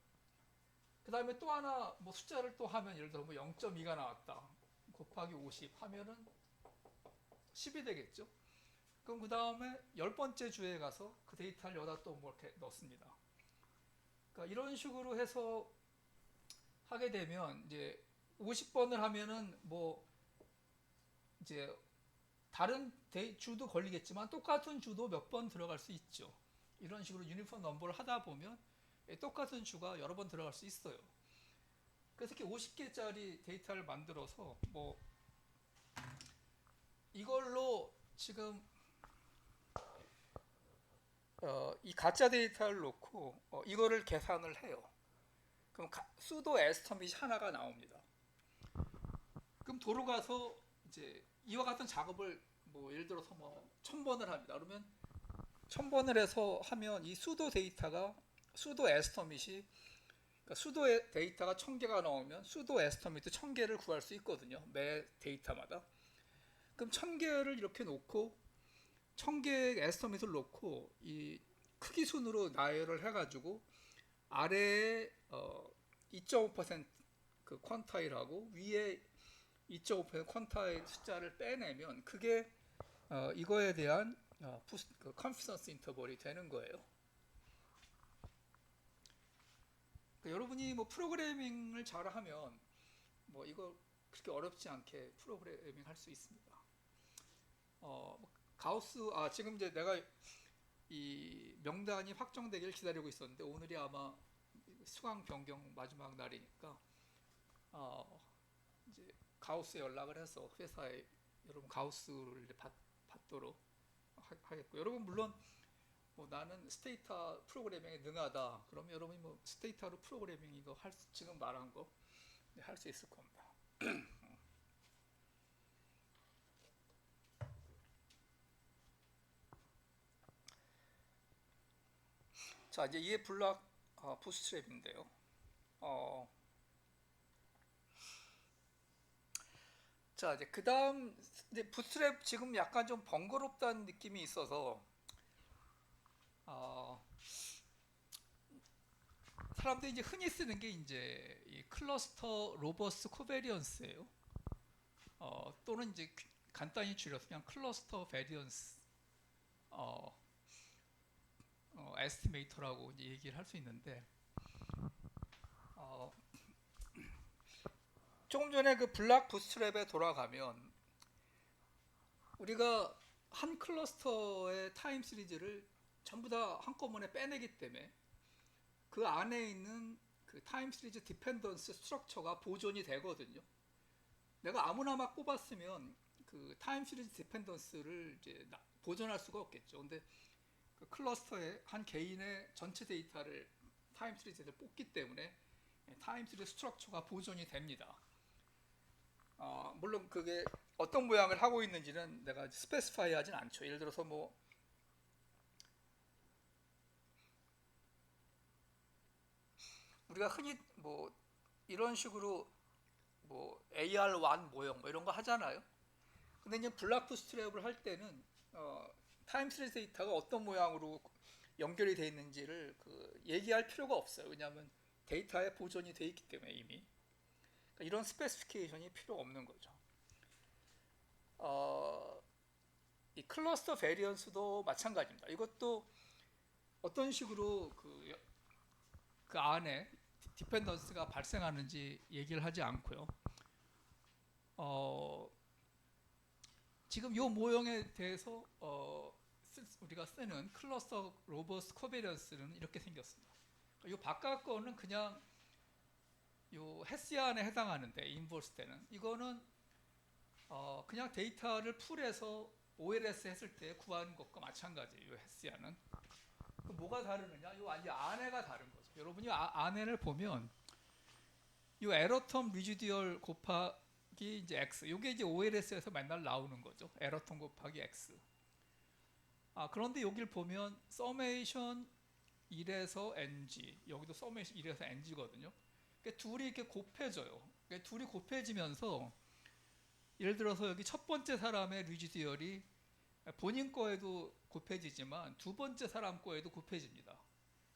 그 다음에 또 하나 뭐 숫자를 또 하면 예를 들어 뭐 0.2가 나왔다 곱하기 50 하면은 10이 되겠죠. 그럼 그 다음에 10번째 주에 가서 그 데이터를 여기다 또 뭐 이렇게 넣습니다. 그러니까 이런 식으로 해서 하게 되면 이제 50번을 하면은 뭐 이제 다른 주도 걸리겠지만 똑같은 주도 몇 번 들어갈 수 있죠. 이런 식으로 유니폼 넘버를 하다 보면 똑같은 주가 여러 번 들어갈 수 있어요. 그래서 이렇게 50개짜리 데이터를 만들어서 뭐 이걸로 지금 이 가짜 데이터를 놓고 이거를 계산을 해요. 그럼 수도 에스터밋이 하나가 나옵니다. 그럼 도로 가서 이제 이와 같은 작업을 뭐 예를 들어서 뭐 1000번을 합니다. 그러면 1000번을 해서 하면 이 수도 데이터가 수도 에스터밋이 그러니까 수도의 데이터가 1000개가 나오면 수도 에스터밋도 1000개를 구할 수 있거든요. 매 데이터마다. 그럼 1000개를 이렇게 놓고 1000개의 에스터밋을 놓고 이 크기 순으로 나열을 해가지고 아래에 2.5%그 퀀타일하고 위에 2.5% 퀀타일 숫자를 빼내면 그게 이거에 대한 그 컨피던스 인터벌이 되는 거예요. 그러니까 여러분이 뭐 프로그래밍을 잘하면 뭐 이거 그렇게 어렵지 않게 프로그래밍 할 수 있습니다. 가우스 지금 이제 내가 이 명단이 확정되기를 기다리고 있었는데 오늘이 아마 수강 변경 마지막 날이니까 이제 가우스에 연락을 해서 회사에 여러분 가우스를 받도록 하겠고 여러분 물론 뭐 나는 스테이터 프로그래밍에 능하다 그러면 여러분이 뭐 스테이터로 프로그래밍 이거 지금 말한 거 할 수 있을 겁니다. 자 이제 이게 블락 부스트랩인데요. 자 이제 그 다음 이제 부스트랩 지금 약간 좀 번거롭다는 느낌이 있어서 사람들이 이제 흔히 쓰는 게 이제 이 클러스터 로버스 코베리언스예요. 또는 이제 간단히 줄여서 그냥 클러스터 베리언스 에스티메이터라고 이제 얘기를 할 수 있는데 조금 전에 그 블락 부스트랩에 돌아가면 우리가 한 클러스터의 타임 시리즈를 전부 다 한꺼번에 빼내기 때문에 그 안에 있는 그 타임 시리즈 디펜던스 스트럭처가 보존이 되거든요. 내가 아무나 막 뽑았으면 그 타임 시리즈 디펜던스를 이제 보존할 수가 없겠죠. 근데 그 클러스터의 한 개인의 전체 데이터를 타임 시리즈를 뽑기 때문에 타임 시리즈 스트럭처가 보존이 됩니다. 물론 그게 어떤 모양을 하고 있는지는 내가 스페시파이 하진 않죠. 예를 들어서 뭐 우리가 흔히 뭐 이런 식으로 뭐 AR1 모형 뭐 이런 거 하잖아요. 근데 이제 블락 부스트랩을 할 때는 타임 시리즈 데이터가 어떤 모양으로 연결이 되어 있는지를 그 얘기할 필요가 없어요. 왜냐하면 데이터에 보존이 되어 있기 때문에 이미 그러니까 이런 스페시피케이션이 필요 없는 거죠. 이 클러스터 베리언스도 마찬가지입니다. 이것도 어떤 식으로 그 안에 디펜던스가 발생하는지 얘기를 하지 않고요. 지금 이 모형에 대해서 우리가 쓰는 클러스터 로버스트 코베리언스는 이렇게 생겼습니다. 이 바깥 거는 그냥 요 헤시안에 해당하는데 인버스 때는 이거는 그냥 데이터를 풀에서 OLS 했을 때 구하는 것과 마찬가지예요. 이 헤시안은 뭐가 다르느냐? 이 안에가 다른 거죠. 여러분이 안에를 보면 이 에러텀 리지듀얼 곱하기 이제 x, 이게 이제 OLS에서 맨날 나오는 거죠. 에러텀 곱하기 x. 그런데 여기를 보면 서메이션 1에서 ng, 여기도 서메이션 1에서 ng거든요. 그러니까 둘이 이렇게 곱해져요. 그러니까 둘이 곱해지면서 예를 들어서 여기 첫 번째 사람의 리지듀얼이 본인 거에도 곱해지지만 두 번째 사람 거에도 곱해집니다.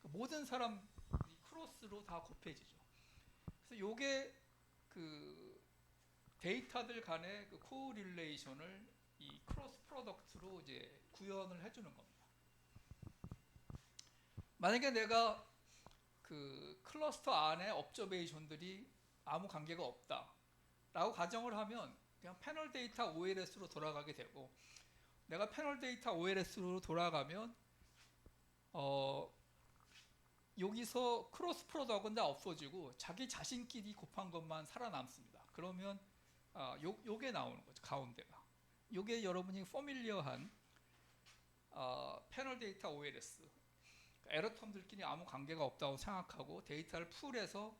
모든 사람 크로스로 다 곱해지죠. 그래서 이게 그 데이터들 간의 그 코릴레이션을 이 크로스 프로덕트로 이제 구현을 해주는 겁니다. 만약에 내가 그 클러스터 안에 업저베이션들이 아무 관계가 없다라고 가정을 하면 그냥 패널 데이터 OLS로 돌아가게 되고, 내가 패널 데이터 OLS로 돌아가면 여기서 크로스 프로덕트는 다 없어지고 자기 자신끼리 곱한 것만 살아남습니다. 그러면 요게 나오는 거죠. 가운데가. 요게 여러분이 포밀리어한 패널 데이터 OLS, 에러텀들끼리 아무 관계가 없다고 생각하고 데이터를 풀에서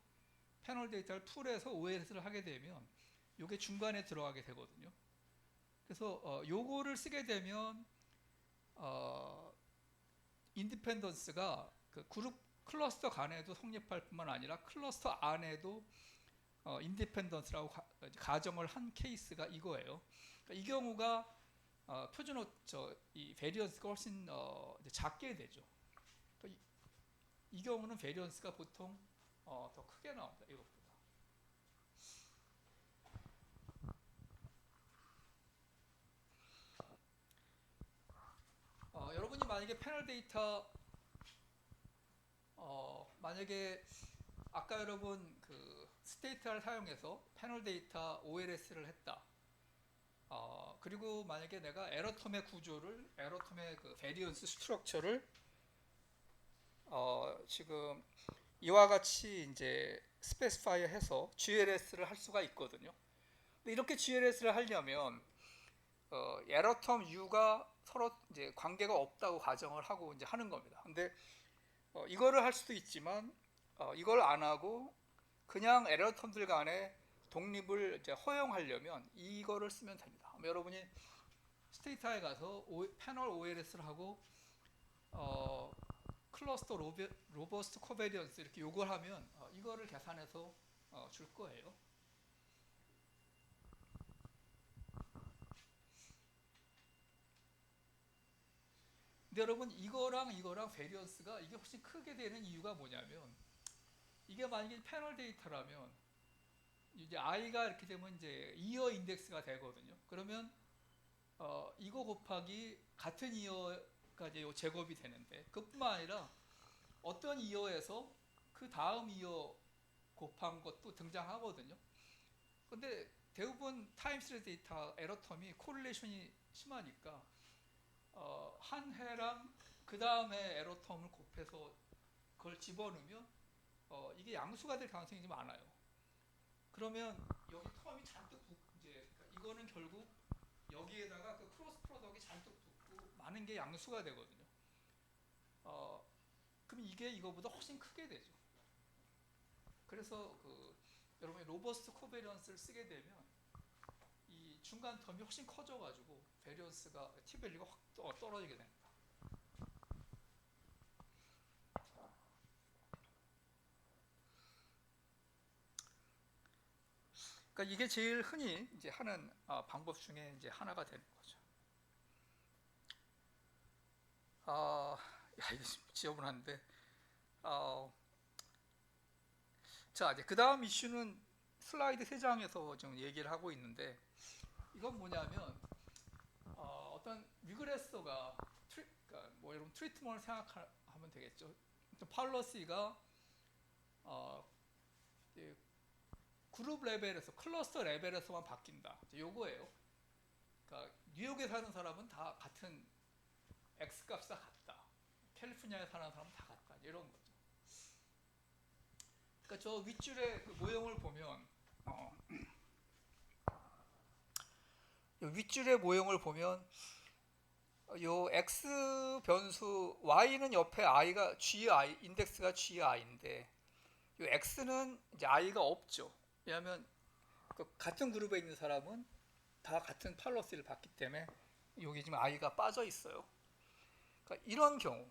패널 데이터를 풀에서 OLS를 하게 되면 요게 중간에 들어가게 되거든요. 그래서 요거를 쓰게 되면 인디펜던스가 그 그룹 클러스터 간에도 성립할 뿐만 아니라 클러스터 안에도 인디펜던스라고 가정을 한 케이스가 이거예요. 그러니까 이 경우가 표준 이 베리언스가 훨씬 작게 되죠. 그러니까 이 경우는 베리언스가 보통 더 크게 나옵니다. 이것보다. 여러분이 만약에 패널 데이터 만약에 아까 여러분 그 스테이트를 사용해서 패널 데이터 OLS를 했다. 그리고 만약에 내가 에러텀의 구조를, 에러텀의 그 베리언스 스트럭처를 지금 이와 같이 이제 스페시파이 해서 GLS를 할 수가 있거든요. 근데 이렇게 GLS를 하려면 에러텀 U가 서로 이제 관계가 없다고 가정을 하고 이제 하는 겁니다. 근데 이거를 할 수도 있지만 이걸 안 하고 그냥 에러텀들 간의 독립을 이제 허용하려면 이거를 쓰면 됩니다. 여러분이 스테이터에 가서 패널 OLS를 하고 클러스터 로버스트 코베리언스 이렇게 요걸 하면 이거를 계산해서 줄 거예요. 근데 여러분 이거랑 베리언스가 이게 훨씬 크게 되는 이유가 뭐냐면, 이게 만약에 패널 데이터라면 이제 i가 이렇게 되면 이제 이어 인덱스가 되거든요. 그러면 이거 곱하기 같은 이어가 이제 제곱이 되는데, 그뿐만 아니라 어떤 이어에서 그 다음 이어 곱한 것도 등장하거든요. 근데 대부분 타임 시리즈 데이터 에러텀이 코릴레이션이 심하니까 한 해랑 그 다음에 에러텀을 곱해서 그걸 집어넣으면 이게 양수가 될 가능성이 좀 많아요. 그러면 여기 텀이 잔뜩 이제 그러니까 이거는 결국 여기에다가 그 크로스 프로덕이 잔뜩 붙고 많은 게 양수가 되거든요. 그럼 이게 이거보다 훨씬 크게 되죠. 그래서 여러분이 로버스트 코베리언스를 쓰게 되면 이 중간 텀이 훨씬 커져가지고 베리언스가 T 밸류가 확 떨어지게 됩니다. 그러니까 이게 제일 흔히 이제 하는 방법 중에 이제 하나가 되는 거죠. 이게 지저분한데. 자, 이제 그 다음 이슈는 슬라이드 3장에서 지금 얘기를 하고 있는데, 이건 뭐냐면 어떤 리그레서가 그러니까 뭐 여러분 트리트먼트를 생각하면 되겠죠. 팔러시가 그룹 레벨에서 클러스터 레벨에서만 바뀐다. 요거예요. 그러니까 뉴욕에 사는 사람은 다 같은 X 값이 다 같다. 캘리포니아에 사는 사람은 다 같다. 이런 거죠. 그러니까 저 윗줄의 그 모형을 보면 윗줄의 모형을 보면 요 x 변수 y는 옆에 i가 gi 인덱스가 gi인데 요 x는 이제 i가 없죠. 왜냐하면 같은 그룹에 있는 사람은 다 같은 팔러시를 받기 때문에 여기 지금 i가 빠져 있어요. 그러니까 이런 경우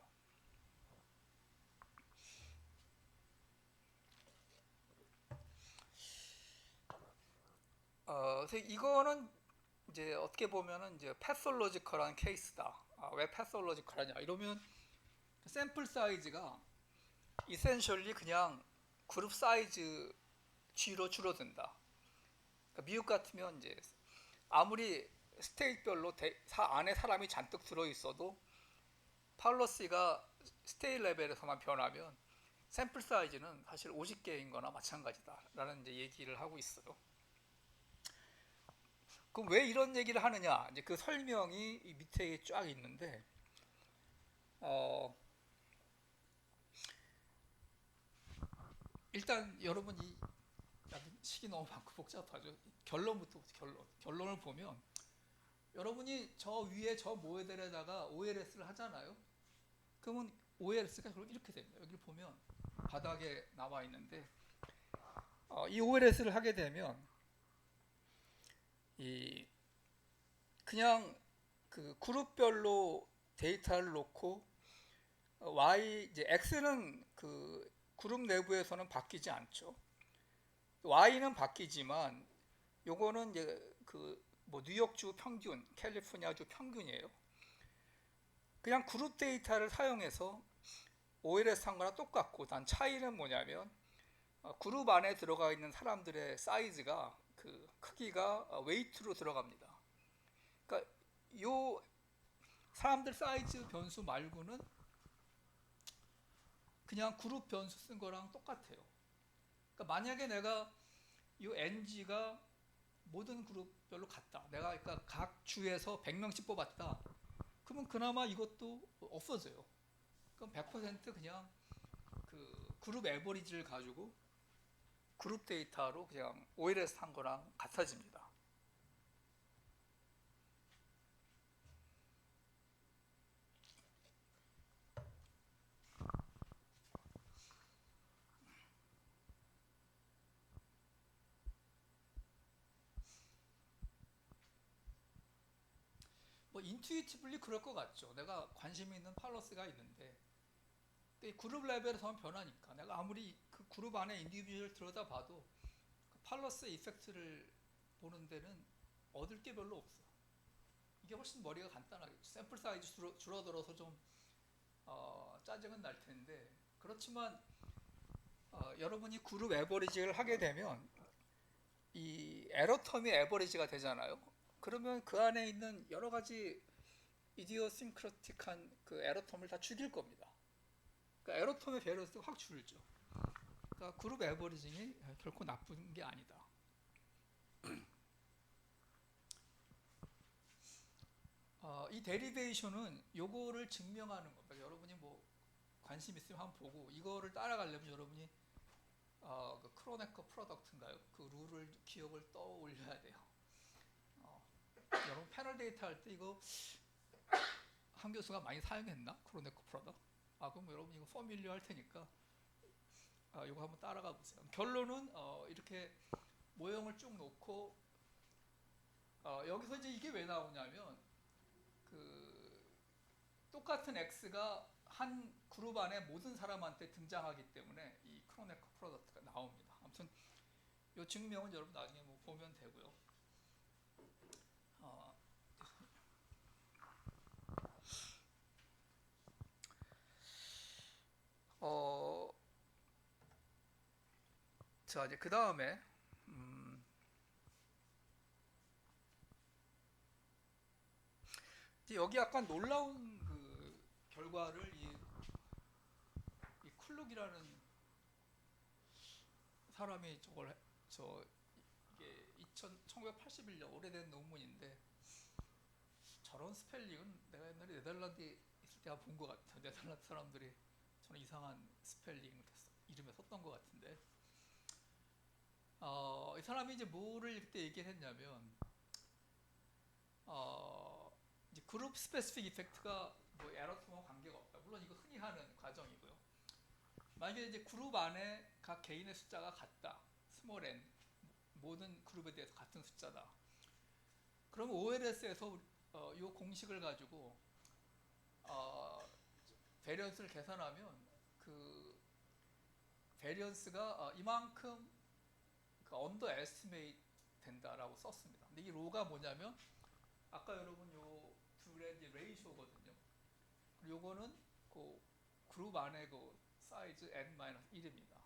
이거는 이제 어떻게 보면은 이제 패솔로지컬한 케이스다. 왜 패솔로지컬하냐? 이러면 샘플 사이즈가 이센셜리 그냥 그룹 사이즈 G로 줄어든다. 그러니까 미국 같으면 이제 아무리 스테이트별로 안에 사람이 잔뜩 들어 있어도 팔러시가 스테이트 레벨에서만 변하면 샘플 사이즈는 사실 50개인 거나 마찬가지다라는 이제 얘기를 하고 있어요. 그럼 왜 이런 얘기를 하느냐? 이제 그 설명이 이 밑에 쫙 있는데, 일단 여러분이 식이 너무 많고 복잡하죠. 결론을 보면 여러분이 저 위에 저 모델에다가 OLS를 하잖아요. 그러면 OLS가 이렇게 됩니다. 여기 보면 바닥에 나와 있는데 이 OLS를 하게 되면 그냥 그 그룹별로 데이터를 놓고 이제 X는 그 그룹 내부에서는 바뀌지 않죠. Y는 바뀌지만 요거는 이제 뭐 뉴욕주 평균, 캘리포니아주 평균이에요. 그냥 그룹 데이터를 사용해서 OLS 한 거나 똑같고 단 차이는 뭐냐면 그룹 안에 들어가 있는 사람들의 사이즈가 그 크기가 웨이트로 들어갑니다. 그러니까 요 사람들 사이즈 변수 말고는 그냥 그룹 변수 쓴 거랑 똑같아요. 그러니까 만약에 내가 이 NG가 모든 그룹별로 같다. 내가 그러니까 각 주에서 100명씩 뽑았다. 그러면 그나마 이것도 없어져요. 그럼 100% 그냥 그 그룹 에버리지를 가지고 그룹 데이터로 그냥 OLS 한 거랑 같아집니다. 뭐 인투이티블리 그럴 것 같죠. 내가 관심 있는 팔러스가 있는데 그룹 레벨에서만 변하니까 내가 아무리 그 그룹 안에 인디비주얼을 들여다봐도 그 팔러스 이펙트를 보는 데는 얻을 게 별로 없어. 이게 훨씬 머리가 간단하게 샘플 사이즈 줄어들어서 좀 짜증은 날 텐데 그렇지만 여러분이 그룹 에버리지를 하게 되면 이 에러 텀이 에버리지가 되잖아요. 그러면 그 안에 있는 여러 가지 이디오싱크러틱한 그 에러 텀을 다 죽일 겁니다. 그러니까 에러 텀의 베리언스가 확 줄죠. 그러니까 그룹 에버리징이 결코 나쁜 게 아니다. 이 데리베이션은 요거를 증명하는 겁니다. 여러분이 뭐 관심 있으면 한번 보고 이거를 따라가려면 여러분이 그 크로네커 프로덕트인가요? 그 룰을 기억을 떠올려야 돼요. 어, 여러분 패널 데이터 할 때 이거 한 교수가 많이 사용했나? 크로네커 프로덕트? 그럼 여러분 이거 포뮬리어 할 테니까 이거 한번 따라가 보세요. 결론은 이렇게 모형을 쭉 놓고 여기서 이제 이게 왜 나오냐면 그 똑같은 x가 한 그룹 안에 모든 사람한테 등장하기 때문에 이 크로네커 프로덕트가 나옵니다. 아무튼 이 증명은 여러분 나중에 뭐 보면 되고요. 어, 어, 자 이제 그 다음에 여기 약간 놀라운 그 결과를 이 쿨룩이라는 사람이 이게 1981년 오래된 논문인데 저런 스펠링은 내가 옛날에 네덜란드에 있을 때 본 것 같아요. 네덜란드 사람들이 저는 이상한 스펠링을 이름에 썼던 것 같은데 이 사람이 이제 뭐를 이때 얘기를 했냐면 이제 그룹 스페시픽 이펙트가 뭐 에러통하고 관계가 없다. 물론 이거 흔히 하는 과정이고요. 만약에 이제 그룹 안에 각 개인의 숫자가 같다. 스몰 n 모든 그룹에 대해서 같은 숫자다. 그럼 OLS에서 이 공식을 가지고 베리언스를 계산하면 그 베리언스가 이만큼 언더 에스티메이트 된다라고 썼습니다. 근데 이 로가 뭐냐면 아까 여러분 요 둘의 이제 레이쇼거든요. 그리고 요거는 그 그룹 안에 그 사이즈 n-1입니다.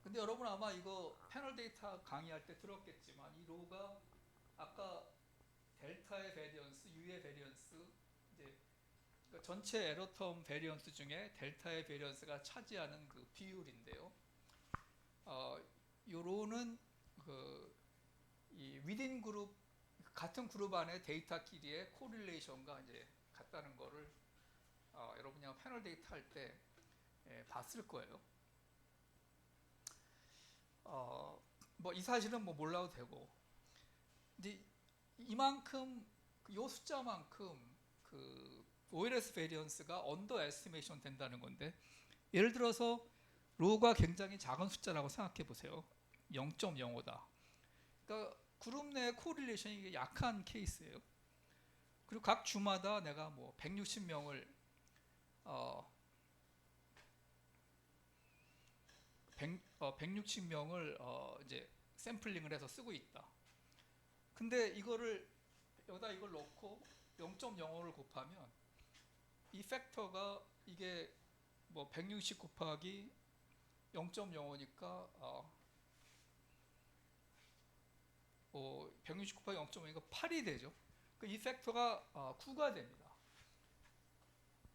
근데 여러분 아마 이거 패널 데이터 강의할 때 들었겠지만 이 로가 아까 델타의 베리언스, U의 베리언스 이제 그러니까 전체 에러텀 베리언스 중에 델타의 베리언스가 차지하는 그 비율인데요. 요 로는 이 위딘 그룹 같은 그룹 안에 데이터끼리의 코릴레이션과 이제 같다는 거를 여러분이 패널 데이터 할 때 봤을 거예요. 뭐 이 사실은 뭐 몰라도 되고, 근데 이만큼 요 숫자만큼 그 OLS 베리언스가 언더 에스티메이션 된다는 건데, 예를 들어서 로가 굉장히 작은 숫자라고 생각해 보세요. 0.05다. 그러니까 그룹 내 코릴레이션이 약한 케이스예요. 그리고 각 주마다 내가 뭐 160명을 160명을 이제 샘플링을 해서 쓰고 있다. 근데 이거를 여기다 이걸 넣고 0.05를 곱하면 이 팩터가 이게 뭐 160 곱하기 0.05니까 160 곱하기 0.5니까 8이 되죠. 이 팩터가 9가 됩니다.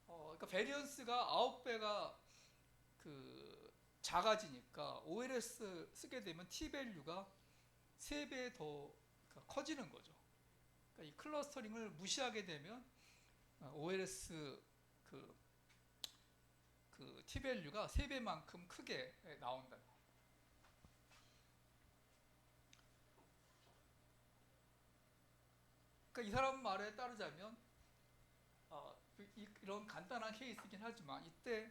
그러니까 베리언스가 9배가 그 작아지니까 OLS 쓰게 되면 T 밸류가 3배 더 커지는 거죠. 그러니까 이 클러스터링을 무시하게 되면 OLS 그 T 밸류가 3배만큼 크게 나온다. 그러니까 이 사람 말에 따르자면 이런 간단한 케이스이긴 하지만 이때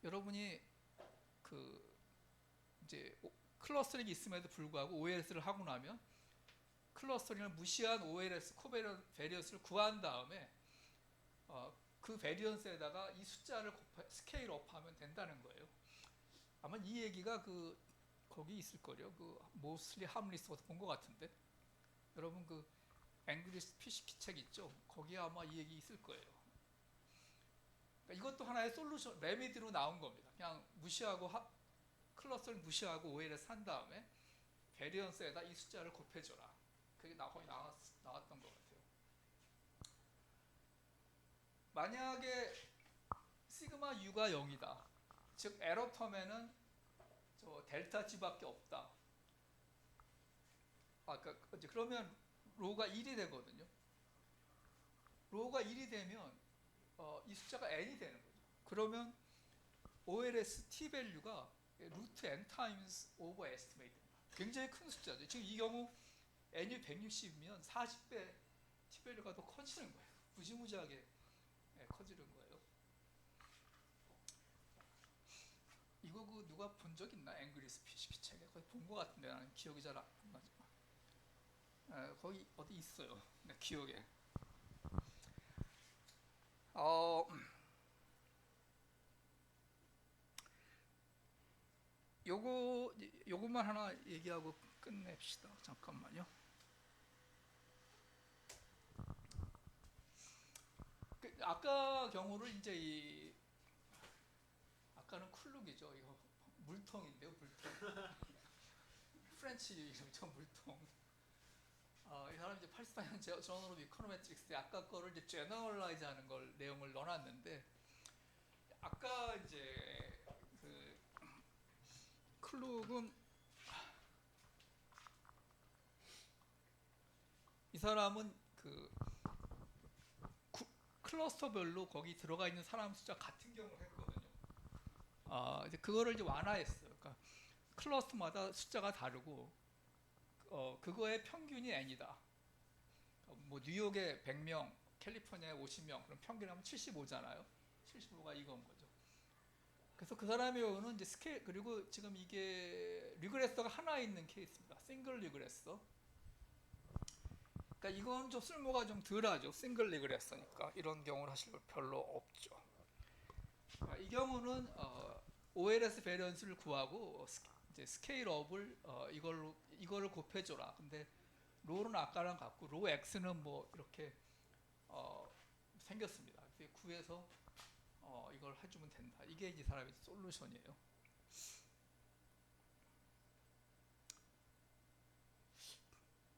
여러분이 그 이제 클러스터링이 있음에도 불구하고 OLS를 하고 나면 클러스터링을 무시한 OLS 코베리언스를 구한 다음에 그 베리언스에다가 이 숫자를 스케일 업하면 된다는 거예요. 아마 이 얘기가 거기 있을 거예요. 그 모슬리 함리스에서 본 것 같은데 여러분 그 앵글리시 피시키 책 있죠? 거기에 아마 이 얘기 있을 거예요. 그러니까 이것도 하나의 솔루션 레미디로 나온 겁니다. 그냥 무시하고 클러스터를 무시하고 OLS 한 다음에 베리언스에다 이 숫자를 곱해줘라. 그게 거의 나왔던 것 같아요. 만약에 시그마 U가 0이다. 즉 에러 텀에는 저 델타 G밖에 없다. 그러면 로가 1이 되거든요. 로가 1이 되면 이 숫자가 n이 되는 거죠. 그러면 OLS t 밸류가 루트 n 타임스 오버 에스티메이트. 굉장히 큰 숫자죠. 지금 이 경우 n이 160이면 40배 t 밸류가 더 커지는 거예요. 무지무지하게 커지는 거예요. 이거 누가 본 적 있나? 앵그리스 PCP 책에 거의 본 것 같은데 나는 기억이 잘 안 나지만 거기 어디 있어요. 내 기억에. 요거만 하나 얘기하고 끝냅시다. 잠깐만요. 아까 경우를 이제 아까는 쿨룩이죠. 이거 물통인데요, 물통. 프렌치 이름이죠, 물통. 이 사람이 이제 84년 저널 오브 이코노메트릭스에 아까 거를 이제 제너럴라이즈 하는 걸 내용을 넣어놨는데, 아까 이제 그 클룩은 이 사람은 그 클러스터별로 거기 들어가 있는 사람 숫자 같은 경우를 했거든요. 이제 그거를 이제 완화했어요. 그러니까 클러스터마다 숫자가 다르고 그거의 평균이 n이다. 뭐 뉴욕에 100명, 캘리포니아에 50명, 그럼 평균하면 75잖아요. 75가 이건 거죠. 그래서 그 사람의 경우는 이제 스케일, 그리고 지금 이게 리그레서가 하나 있는 케이스입니다. 싱글 리그레서. 그러니까 이건 좀 쓸모가 좀 덜하죠. 싱글 리그레서니까 이런 경우를 하실 거 별로 없죠. 이 경우는 OLS 베리언스를 구하고 이제 스케일업을 이거를 곱해줘라. 근데 로는 아까랑 같고 로 x는 뭐 이렇게 생겼습니다. 구해서 이걸 해주면 된다. 이게 이 사람의 솔루션이에요.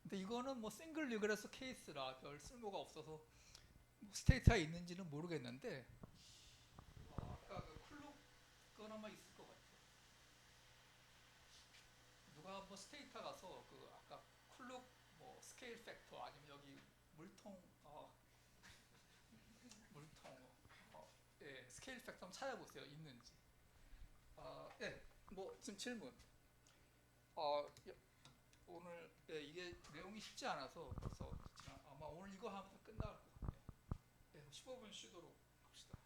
근데 이거는 뭐 싱글 리그레서 케이스라 별 쓸모가 없어서 뭐 스테이트가 있는지는 모르겠는데 아까 그 쿨룩 건 아마 있을 것 같아요. 누가 한번 스테이터 가서 그 아까 쿨룩 뭐 스케일 팩터 아니면 여기 물통 예, 스케일 팩터 한번 찾아보세요. 있는지. 예, 뭐 지금 질문. 오늘 이게 내용이 쉽지 않아서 그래서 아마 오늘 이거 하면 끝날 것 같네요. 예, 15분 쉬도록 합시다.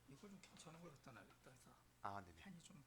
이거 좀 괜찮은 거 갖다 놔야겠다 해서 아, 네네. 펜이 좀